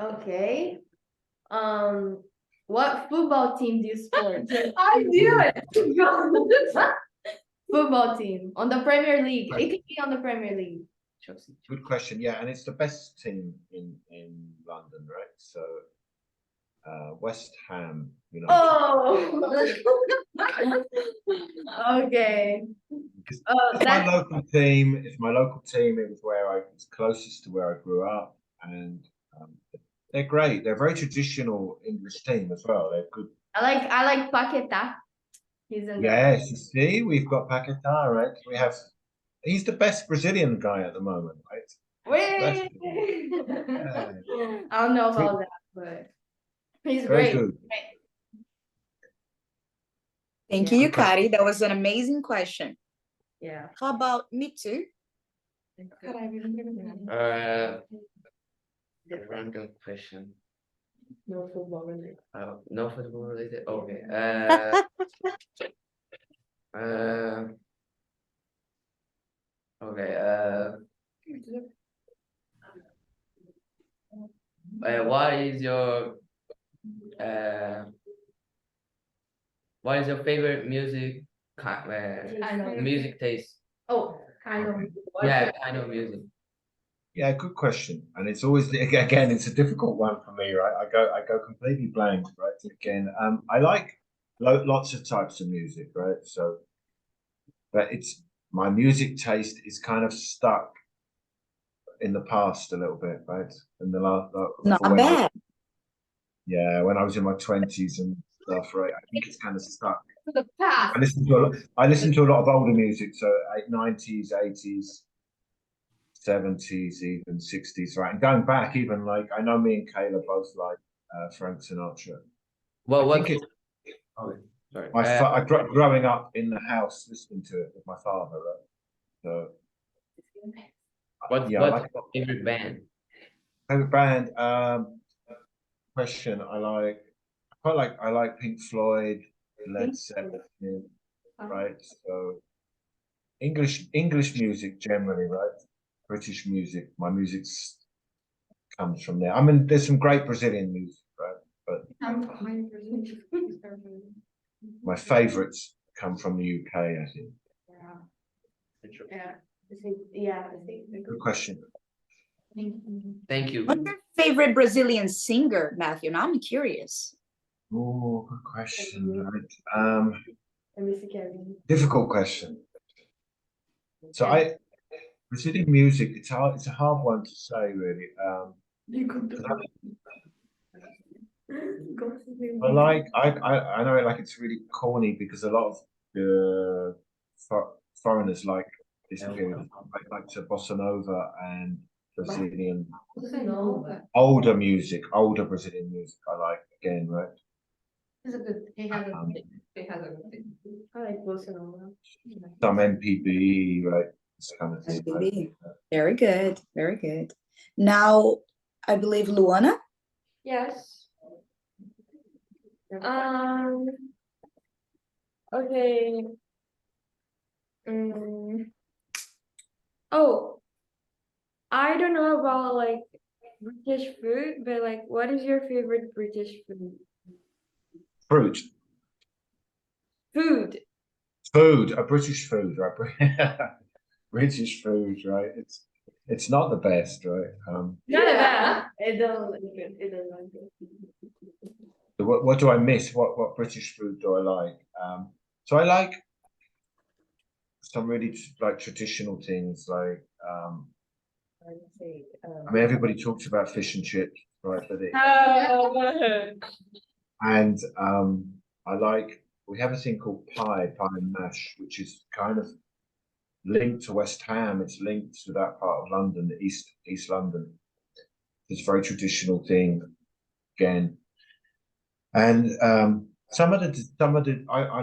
Okay. What football team do you support? I knew it. Football team on the Premier League. It could be on the Premier League. Good question. Yeah, and it's the best team in London, right? So West Ham, Oh. Okay. It's, Oh, it's my that's local team. It's my local team. It was it's closest to where I grew up, and they're great. They're a very traditional English team as well. They're good. I like Paquetá. He's in the Yes, you see, we've got Paquetá, right? He's the best Brazilian guy at the moment, right? Wait. Yeah. I don't know about that, but he's Very great. good. Thank Yeah. you, Yukari. That was an amazing question. Yeah. How about Mitsu? A random question. No football related. No football related. Okay. Okay. What is your favorite music music taste? Oh, kind of. Yeah, kind of music. Yeah, good question. And it's always again, it's a difficult one for me, right? I go completely blank, right? Again, I like lots of types of music, right? So, but my music taste is kind of stuck in the past a little bit, right? In the last, Not for when bad. yeah, when I was in my 20s and stuff, right? I think it's kind of stuck. The past. I listen to a lot of older music, so 90s, 80s, 70s, even 60s, right? And going back, even like I know me and Kayla both like Frank Sinatra. Well, I what? think Sorry. growing up in the house listening to it with my father, right? So What's yeah, your favorite band? favorite band. Question. I like Pink Floyd, Led Zeppelin, right? So English music generally, right? British music. My music comes from there. I mean, there's some great Brazilian music, right? But my favorites come from the UK, I think. Good question. Thank you. What's your favorite Brazilian singer, Matthew? Now I'm curious. Oh, good question. Right. Difficult question. So Brazilian music, it's a hard one to say, really. I know like it's really corny because a lot of the foreigners like this period, like to bossa nova and Brazilian older Brazilian music. I like again, right? He has a good thing. I like bossa nova. Some MPB, right? This kind of thing. MPB. Very good. Very good. Now, I believe Luana. Yes. Okay. Oh, I don't know about like British food, but like, what is your favorite British food? Fruit. Food. A British food, right? British food, right? It's not the best, right? Yeah. It doesn't look good. It doesn't look good. What do I miss? What British food do I like? So I like some really like traditional things, like I mean, everybody talks about fish and chips, right? But and we have a thing called pie and mash, which is kind of linked to West Ham. It's linked to that part of London, East London. It's a very traditional thing, again. And I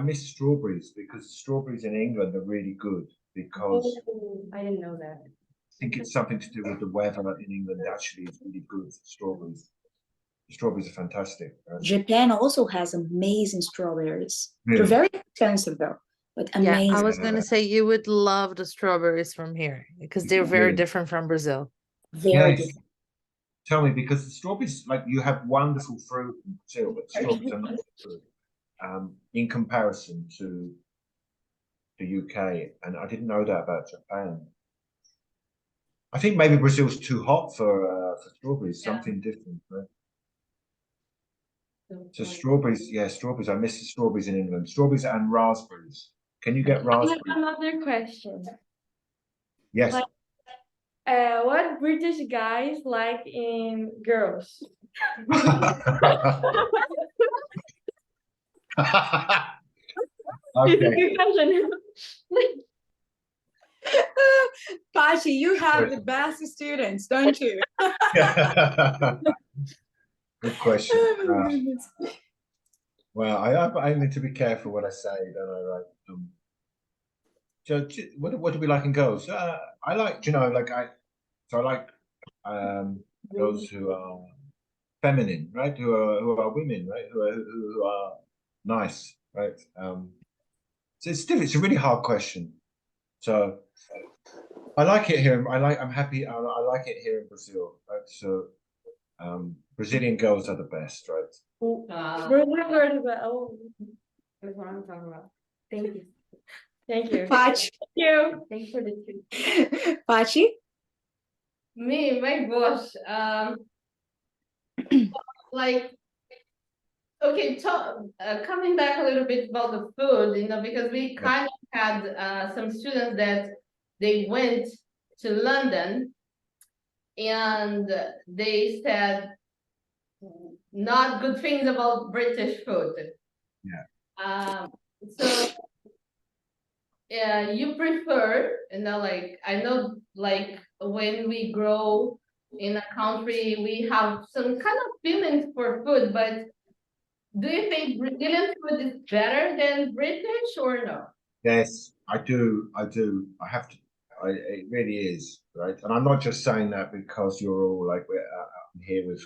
miss strawberries because strawberries in England are really good because I didn't know that. I think it's something to do with the weather in England. Actually, is really good. Strawberries are fantastic. Japan also has amazing strawberries. Really? They're very expensive though, but amazing. Yeah, I was gonna say you would love the strawberries from here because they're very Really? different from Brazil. Very Yes. different. Tell me, because the strawberries, like you have wonderful fruit in Brazil, but strawberries are not good in comparison to the UK, and I didn't know that about Japan. I think maybe Brazil's too hot for strawberries. Something different, right? So strawberries, yeah, strawberries. I miss the strawberries in England. Strawberries and raspberries. Can you get I have raspberry? another question. Yes. Like, what British guys like in girls? It's a Okay. good question. Pachi, you have the best students, don't you? Good question. Oh my goodness. Well, I need to be careful what I say, don't I? Right. So, what do we like in girls? I like, like I like those who are feminine, right? Who are women, right? Who are nice, right? So it's different. It's a really hard question. So I like it here. I'm happy. I like it here in Brazil, right? So Brazilian girls are the best, right? Oh, that's what I'm talking about. Thank you. Thank you. Pachi. Thank you. Thanks for the treat. Pachi? Me, my gosh. Like, okay, coming back a little bit about the food, because we kind of had some students that they went to London and they said not good things about British food. Yeah. So you prefer, like I know, like when we grow in a country, we have some kind of feelings for food, but do you think Brazilian food is better than British or no? Yes, I do. I do. I have to. It really is, right? And I'm not just saying that because you're all like we're here with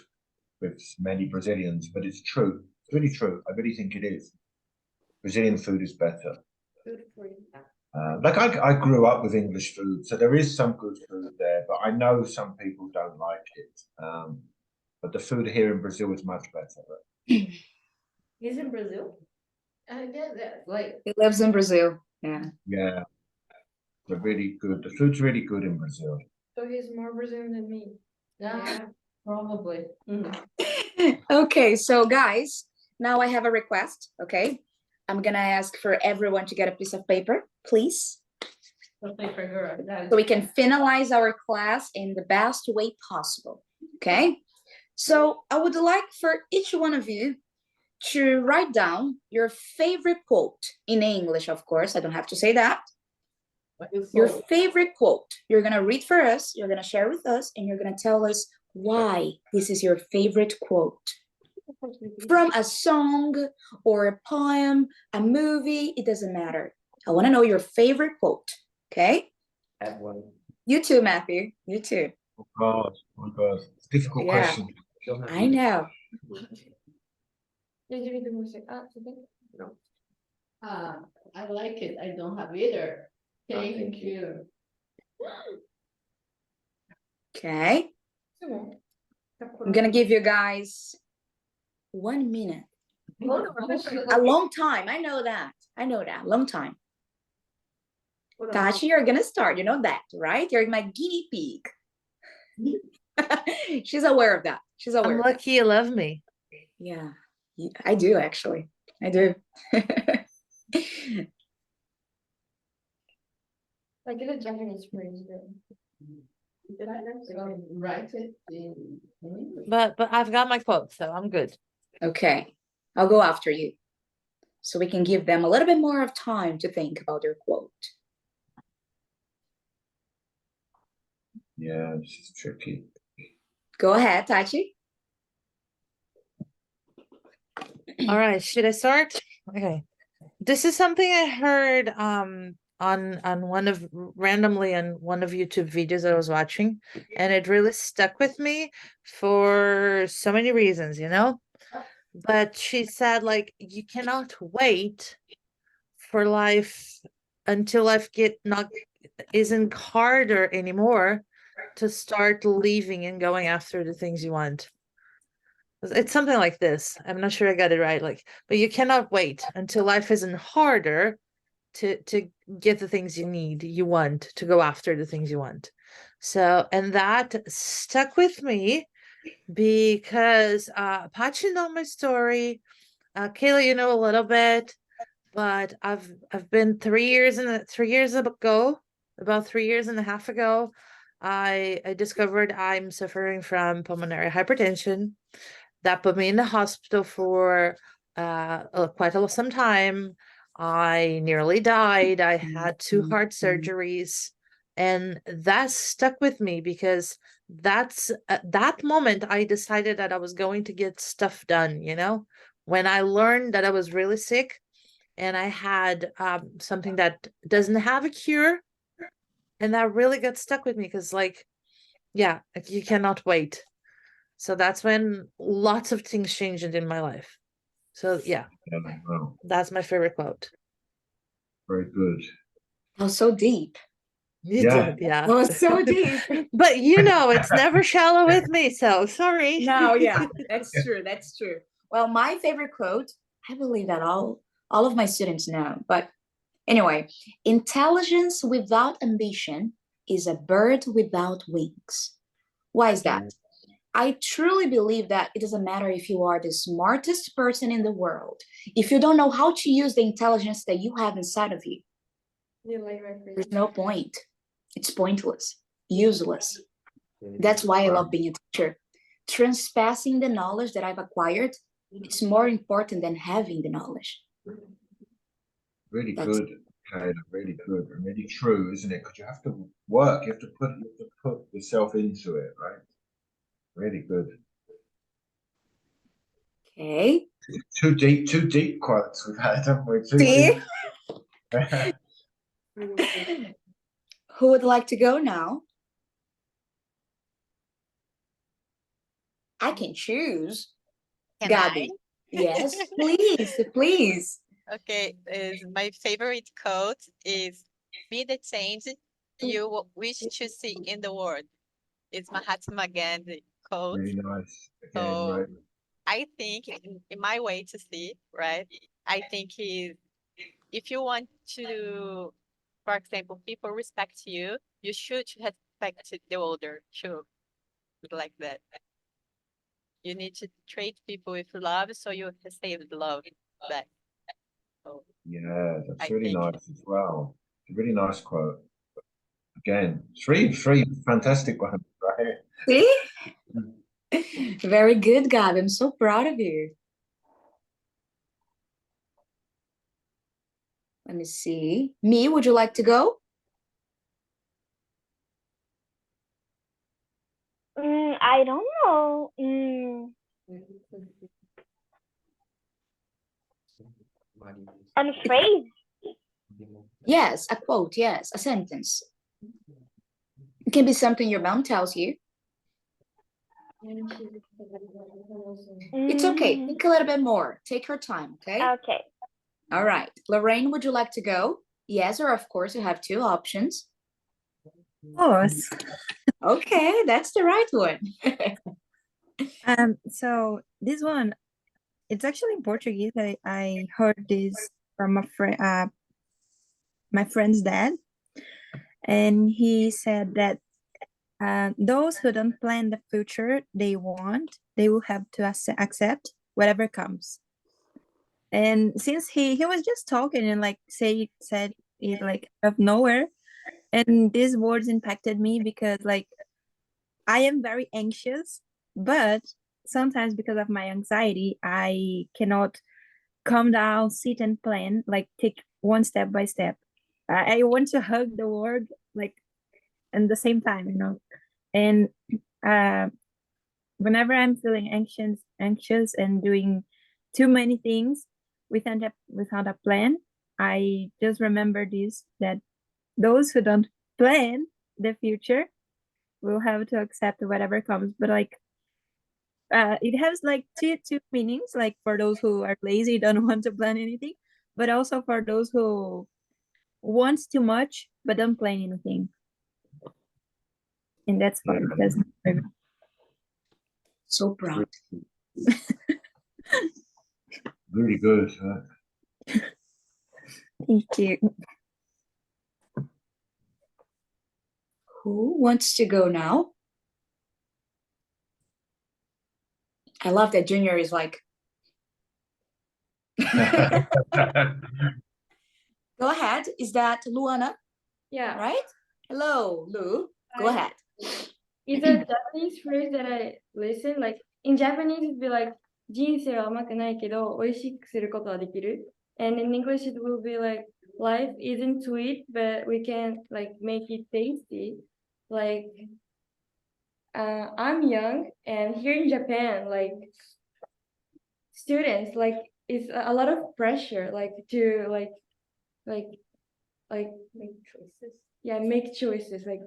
many Brazilians, but it's true. It's really true. I really think it is. Brazilian food is better. Good for you. Like I grew up with English food, so there is some good food there, but I know some people don't like it. But the food here in Brazil is much better. He's in Brazil? I get that. Like, He lives in Brazil. Yeah. Yeah, they're really good. The food's really good in Brazil. So he's more Brazilian than me. yeah, probably. Okay, so guys, now I have a request, okay? I'm gonna ask for everyone to get a piece of paper, please, so we can finalize our class in the best way possible, okay? So I would like for each one of you to write down your favorite quote in English, of course. I don't have to say that. Your favorite quote. You're gonna read for us, you're gonna share with us, and you're gonna tell us why this is your favorite quote. From a song or a poem, a movie, it doesn't matter. I wanna know your favorite quote, okay? I have one. You too, Matthew, you too. Oh God, it's a difficult Yeah. question. I know. Did you read the music? No. I like it. I don't have either. Thank you. Okay, I'm gonna give you guys 1 minute. A long time, I know that, long time. Tachi, you're gonna start, you know that, right? You're my guinea pig. She's aware of that. She's aware. I'm of that. lucky you love me. Yeah, I do actually. I do. I get a Japanese phrase. Did I write it in English? But I've got my quote, so I'm good. Okay, I'll go after you. So we can give them a little bit more of time to think about their quote. Yeah, this is tricky. Go ahead, Tachi. All right, should I start? Okay. This is something I heard on randomly on one of YouTube videos that I was watching, and it really stuck with me for so many reasons, But she said, like, you cannot wait for life until life isn't harder anymore to start leaving and going after the things you want. It's something like this. I'm not sure I got it right. Like, but you cannot wait until life isn't harder to get the things you want, to go after the things you want. So, and that stuck with me because Pachi know my story. Kayla, you know a little bit. but I've been 3 years and 3 years ago, about 3 years and a half ago, I discovered I'm suffering from pulmonary hypertension. That put me in the hospital for quite some time. I nearly died. I had 2 heart surgeries, and that stuck with me because that's at that moment I decided that I was going to get stuff done, you know? When I learned that I was really sick and I had something that doesn't have a cure, and that really got stuck with me because, like, yeah, like, you cannot wait. So that's when lots of things changed in my life. So yeah, Yeah, wow, that's my favorite quote. very good. Oh, so deep. You Yeah. did, yeah. Oh, so deep. But you know, it's never shallow with me, so sorry. No, yeah, that's true. That's true. Well, my favorite quote, I believe that all of my students know. But anyway, intelligence without ambition is a bird without wings. Why is that? I truly believe that it doesn't matter if you are the smartest person in the world. If you don't know how to use the intelligence that you have inside of you, You like my face? there's no point. It's pointless, useless. That's why I love being a teacher. Transpassing the knowledge that I've acquired, it's more important than having the knowledge. Really That's- good, Kayla, really good and really true, isn't it? Because you have to work, you have to put yourself into it, right? Really good. Okay. Two deep quotes we've had, haven't we? Too See? deep. Who would like to go now? I can choose. Can Gabby. Yes, please, please. Okay, is my favorite quote is be the change you wish to see in the world. It's Mahatma Gandhi quote. Really nice. Again, So right? I think in my way to see, right? I think is if you want to, for example, people respect you, you should respect the older too, like that. You need to treat people with love so you receive the love back. So Yeah, that's I really think nice as well. It's a really nice quote. Again, three fantastic ones, right? See? Very good, Gabby. I'm so proud of you. Let me see. Me, would you like to go? I don't know. I'm afraid. Yes, a quote, yes, a sentence. It can be something your mom tells you. It's okay. Mm, Think a little bit more. Take your time, okay? okay. All right. Lorraine, would you like to go? Yes, or of course, you have 2 options. Of course. Okay, that's the right one. So this one, it's actually in Portuguese. I heard this from a friend, my friend's dad, and he said that those who don't plan the future they want, they will have to accept whatever comes. And since he was just talking and like said it like out of nowhere, and these words impacted me because like I am very anxious, but sometimes because of my anxiety, I cannot calm down, sit and plan, like take one step by step. I want to hug the world like at the same time, you know. And uh, whenever I'm feeling anxious and doing too many things without a plan, I just remember this that those who don't plan the future will have to accept whatever comes. But like it has like two meanings, like for those who are lazy, don't want to plan anything, but also for those who wants too much but don't plan anything. And that's fun. That's my favorite. So proud. Really good. Thank you. Who wants to go now? I love that Junior is like Go ahead. Is that Luana? Yeah. Right? Hello, Lu. Go Hi. ahead. It's a Japanese phrase that I listen. Like in Japanese, it'd be like, 人生は甘くないけど、美味しくすることはできる. And in English, it will be like, life isn't sweet, but we can like make it tasty. Like, I'm young, and here in Japan, like, students, like, it's a lot of pressure, like, to like make choices. Yeah, make choices like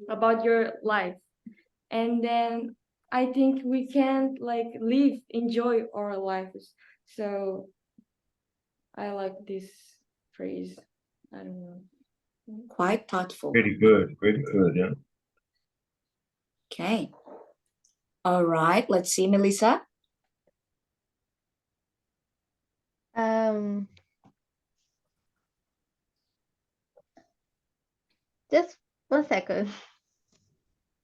about your life. And then I think we can't like enjoy our lives. So I like this phrase. I don't know. Quite thoughtful. Really good, yeah. Okay. All right. Let's see, Melissa. Just 1 second.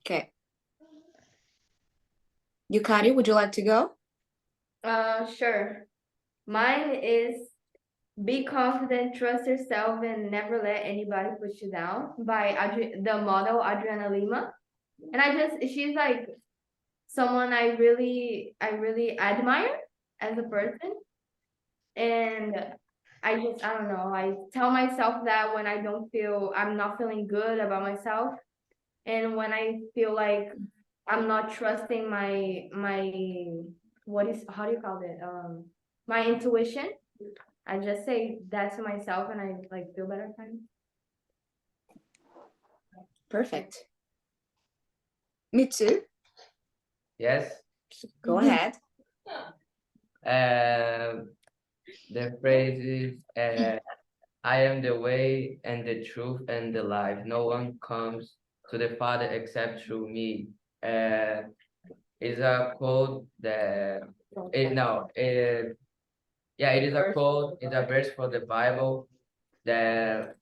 Okay. Yukari, would you like to go? Sure. Mine is Be Confident, Trust Yourself, and Never Let Anybody Push You Down by the model Adriana Lima. And she's like someone I really admire as a person. And I don't know, I tell myself that when I'm not feeling good about myself. And when I feel like I'm not trusting my how do you call it? My intuition. I just say that to myself and I like feel better kind of. Perfect. Mitsu, Yes. go ahead. The phrase is, I am the way and the truth and the life. No one comes to the Father except through me. It's a quote that it is a quote. It's a verse for the Bible that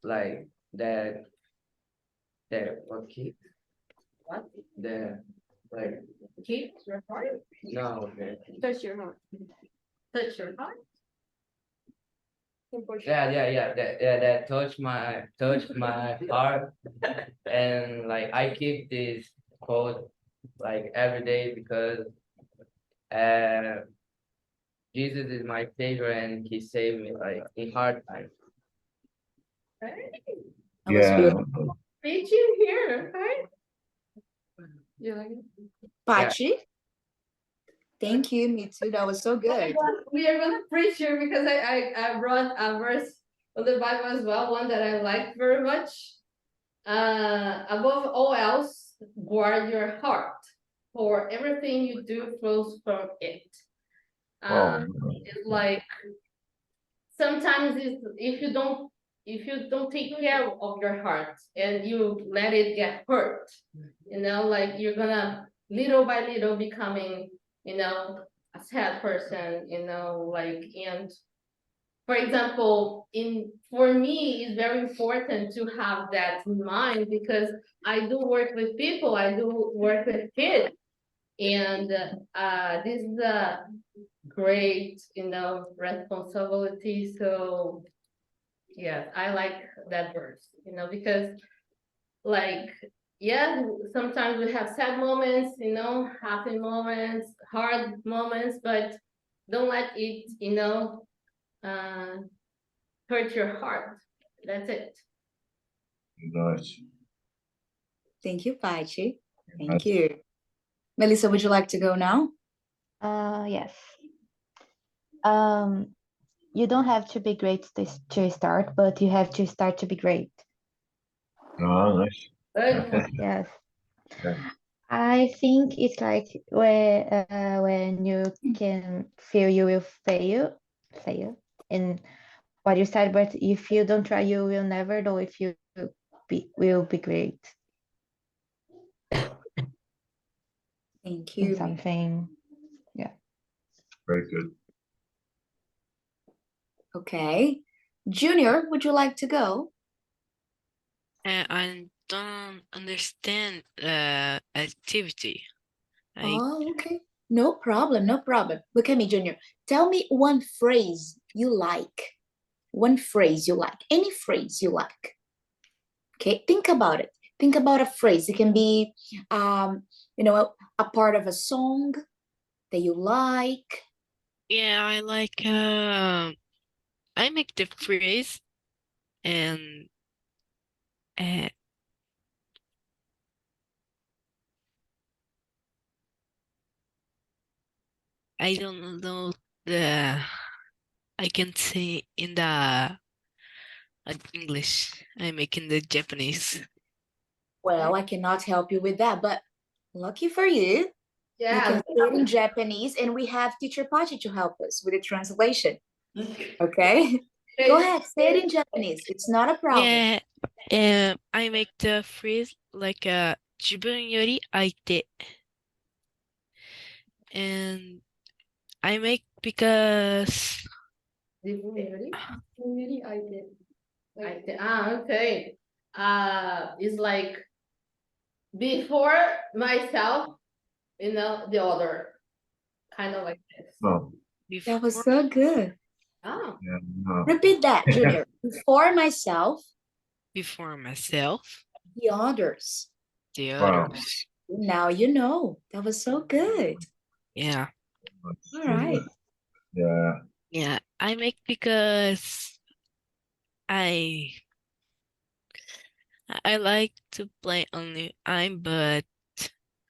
what keep What? the like Keep your heart. no man. Touch your heart. Touch your heart. That touched my heart, and like I keep this quote like every day because Jesus is my favorite and he saved me like in hard times. That was Yeah. beautiful. Did you hear, right? You like it? Pachi? Thank you, Mitsu. That was so good. We are gonna preach here because I brought a verse of the Bible as well, one that I like very much. Above all else, guard your heart, for everything you do flows from it. It's like sometimes if you don't take care of your heart and you let it get hurt, like you're gonna little by little becoming, a sad person, and for example, for me, it's very important to have that in mind because I do work with people, I do work with kids, and this is a great, responsibility. So yeah, I like that verse, because like, yeah, sometimes we have sad moments, happy moments, hard moments, but don't let it, hurt your heart. That's it. Nice. Thank you, Pachi. Thank you. Melissa, would you like to go now? Yes. You don't have to be great to start, but you have to start to be great. Oh, nice. Good. Yes. Okay. I think it's like when you can feel you will fail in what you start, but if you don't try, you will never know if you will be great Thank in you. something. Yeah. Very good. Okay. Junior, would you like to go? I don't understand activity. Oh, okay. No problem, no problem. Look at me, Junior. Tell me one phrase you like. One phrase you like, any phrase you like. Okay, think about it. Think about a phrase. It can be, you know, a part of a song that you like. Yeah, I like I make the phrase and uh, I don't know the I can say in the English. I make in the Japanese. Well, I cannot help you with that, but lucky for you, you Yeah. can say it in Japanese, and we have Teacher Pachi to help us with the translation. Okay? Go ahead, say it in Japanese. It's not a problem. Yeah, I make the phrase like 自分より相手 and I make because Okay. It's like before myself, the other. Kind of like this. Oh, That was so good. Oh. yeah, no. Repeat that, Junior. Before myself, before myself, the others. the Wow. others. Now you know. That was so good. Yeah. That's All really right. good. Yeah. Yeah, I make because I like to play only I'm, but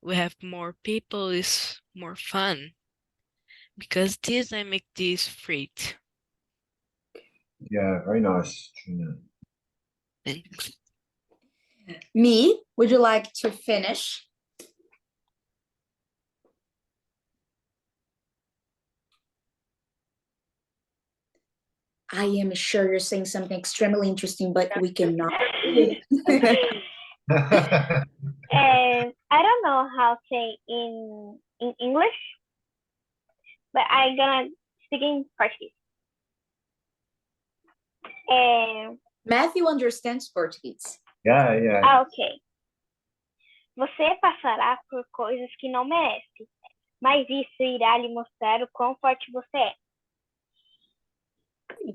we have more people is more fun. Because this I make this free. Yeah, very nice, Trina. Thanks. Me, would you like to finish? I am sure you're saying something extremely interesting, but we cannot. And I don't know how to say in English, but I'm gonna speak in Portuguese. Matthew understands Portuguese. Yeah, yeah. Ok. Você passará por coisas que não merece, mas isso irá lhe mostrar o quão forte você é.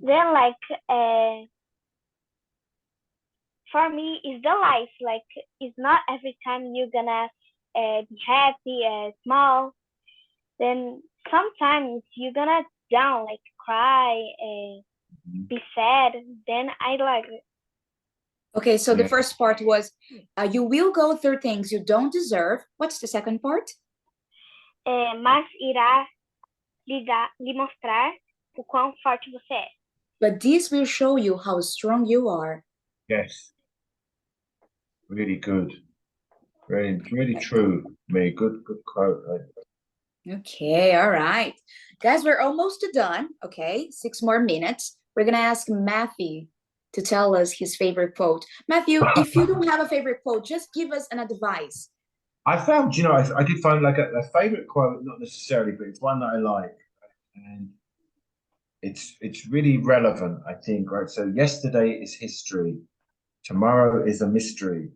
Then, like, for me, it's the life. Like, it's not every time you're gonna be happy, small. Then sometimes you're gonna down, like cry, be sad. Then I like it. Okay, so the Yeah. first part was you will go through things you don't deserve. What's the second part? Mas irá lhe mostrar o quão forte você é. But this will show you how strong you are. Yes. Really good. Really, really true. Me, good quote. Okay, all right. Guys, we're almost done. Okay, 6 more minutes. We're gonna ask Matthew to tell us his favorite quote. Matthew, if you don't have a favorite quote, just give us an advice. I found, you know, I did find like a favorite quote, not necessarily, but it's one that I like, and it's really relevant, I think, right? So yesterday is history, tomorrow is a mystery,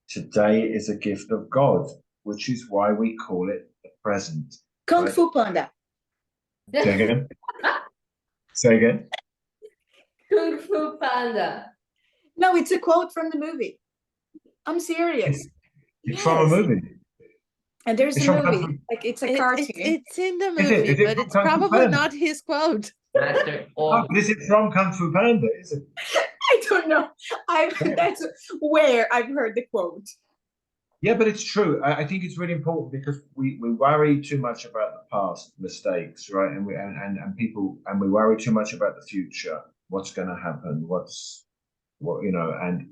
today is a gift of God, which is why we call it the present. Kung Right. Fu Panda. Say again. Say again. Kung Fu Panda. No, it's a quote from the movie. I'm serious. It's from a movie. And there's It's a from Kung movie. Fu- Like it's a cartoon. It's in the Is it? movie, Is it but from it's Kung Fu probably Panda? not his quote. Master Oh, of but is it from Kung Fu Panda? Is it? I don't know. That's where I've heard the quote. Yeah, but it's true. I think it's really important because we worry too much about the past mistakes, right? And we worry too much about the future. What's going to happen? What you know? And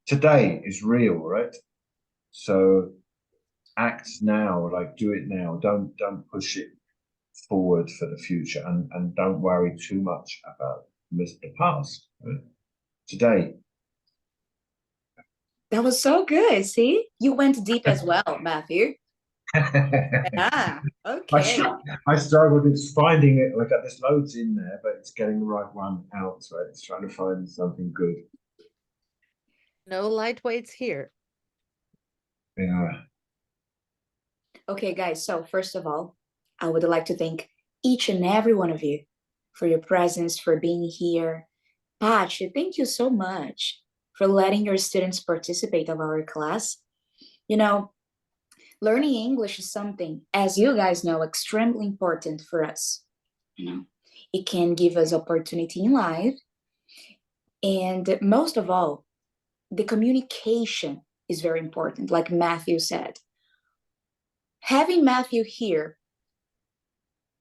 today is real, right? So act now, like do it now. Don't push it forward for the future, and don't worry too much about the past. Right? Today. That was so good. See, you went deep as well, Matthew. Yeah. Okay. I struggled with finding it. Like there's loads in there, but it's getting the right one out. So it's trying to find something good. No lightweights here. Yeah. Okay, guys. So first of all, I would like to thank each and every one of you for your presence, for being here. Patch, thank you so much for letting your students participate of our class. You know, learning English is something, as you guys know, extremely important for us. You know, it can give us opportunity in life. And most of all, the communication is very important, like Matthew said. Having Matthew here,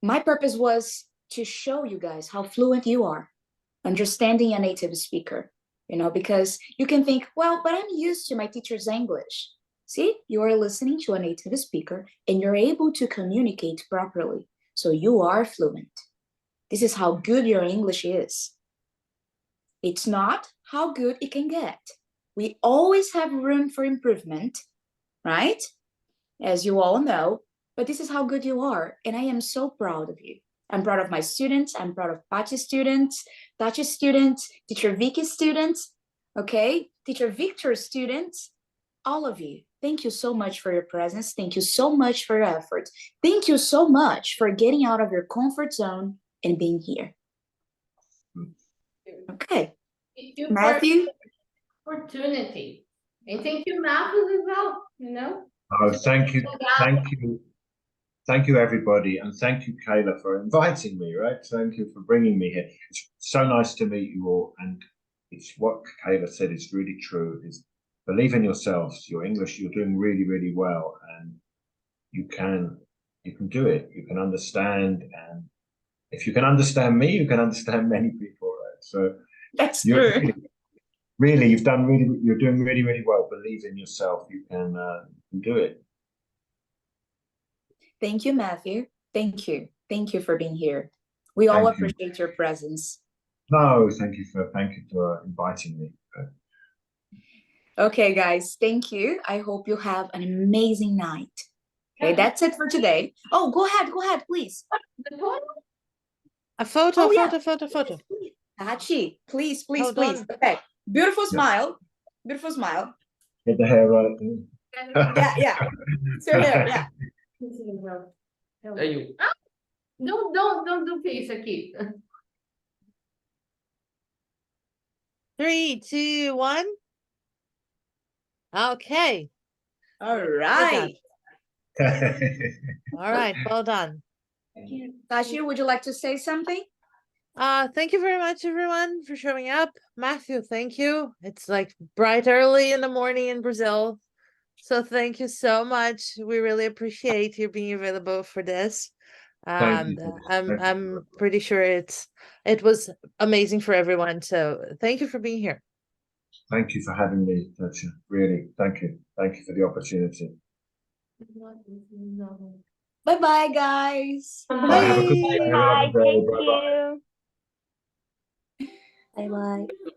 my purpose was to show you guys how fluent you are, understanding a native speaker, you know, because you can think, well, but I'm used to my teacher's English. See, you are listening to a native speaker and you're able to communicate properly. So you are fluent. This is how good your English is. It's not how good it can get. We always have room for improvement, right? As you all know, but this is how good you are. And I am so proud of you. I'm proud of my students. I'm proud of Patsy's students, Tachi's students, Teacher Vicky's students, okay? Teacher Victor's students, all of you. Thank you so much for your presence. Thank you so much for your effort. Thank you so much for getting out of your comfort zone and being here. Okay. Thank you Matthew? for opportunity. And thank you, Matthew, as well, you know? Oh, thank you, thank you, everybody, and thank you, Kayla, for inviting me. Right, thank you for bringing me here. It's so nice to meet you all, and it's what Kayla said is really true. Is believe in yourselves. Your English, you're doing really, really well, and you can do it. You can understand, and if you can understand me, you can understand many people. Right, so that's true. Really, you're doing really, really well. Believe in yourself. You can do it. Thank you, Matthew. Thank you. Thank you for being here. We all appreciate your presence. No, thank you for inviting me. Okay, guys, thank you. I hope you have an amazing night. Okay, that's it for today. Oh, go ahead, please. A photo, Oh, yeah. photo. Tachi, please. Hold Okay, beautiful smile. Beautiful smile. Get the hair right. Yeah. It's your hair, yeah. Hey, you. Don't do face aqui. 3, 2, 1. Okay. All right. All right, well done. Tachi, would you like to say something? Thank you very much, everyone, for showing up. Matthew, thank you. It's like bright early in the morning in Brazil. So thank you so much. We really appreciate you being available for this. And I'm pretty sure it was amazing for everyone. So thank you for being here. Thank you for having me, Tachi. Really, thank you. Thank you for the opportunity. Bye-bye, guys. Bye. Have a good day. Bye. Thank Bye-bye. you. Bye bye.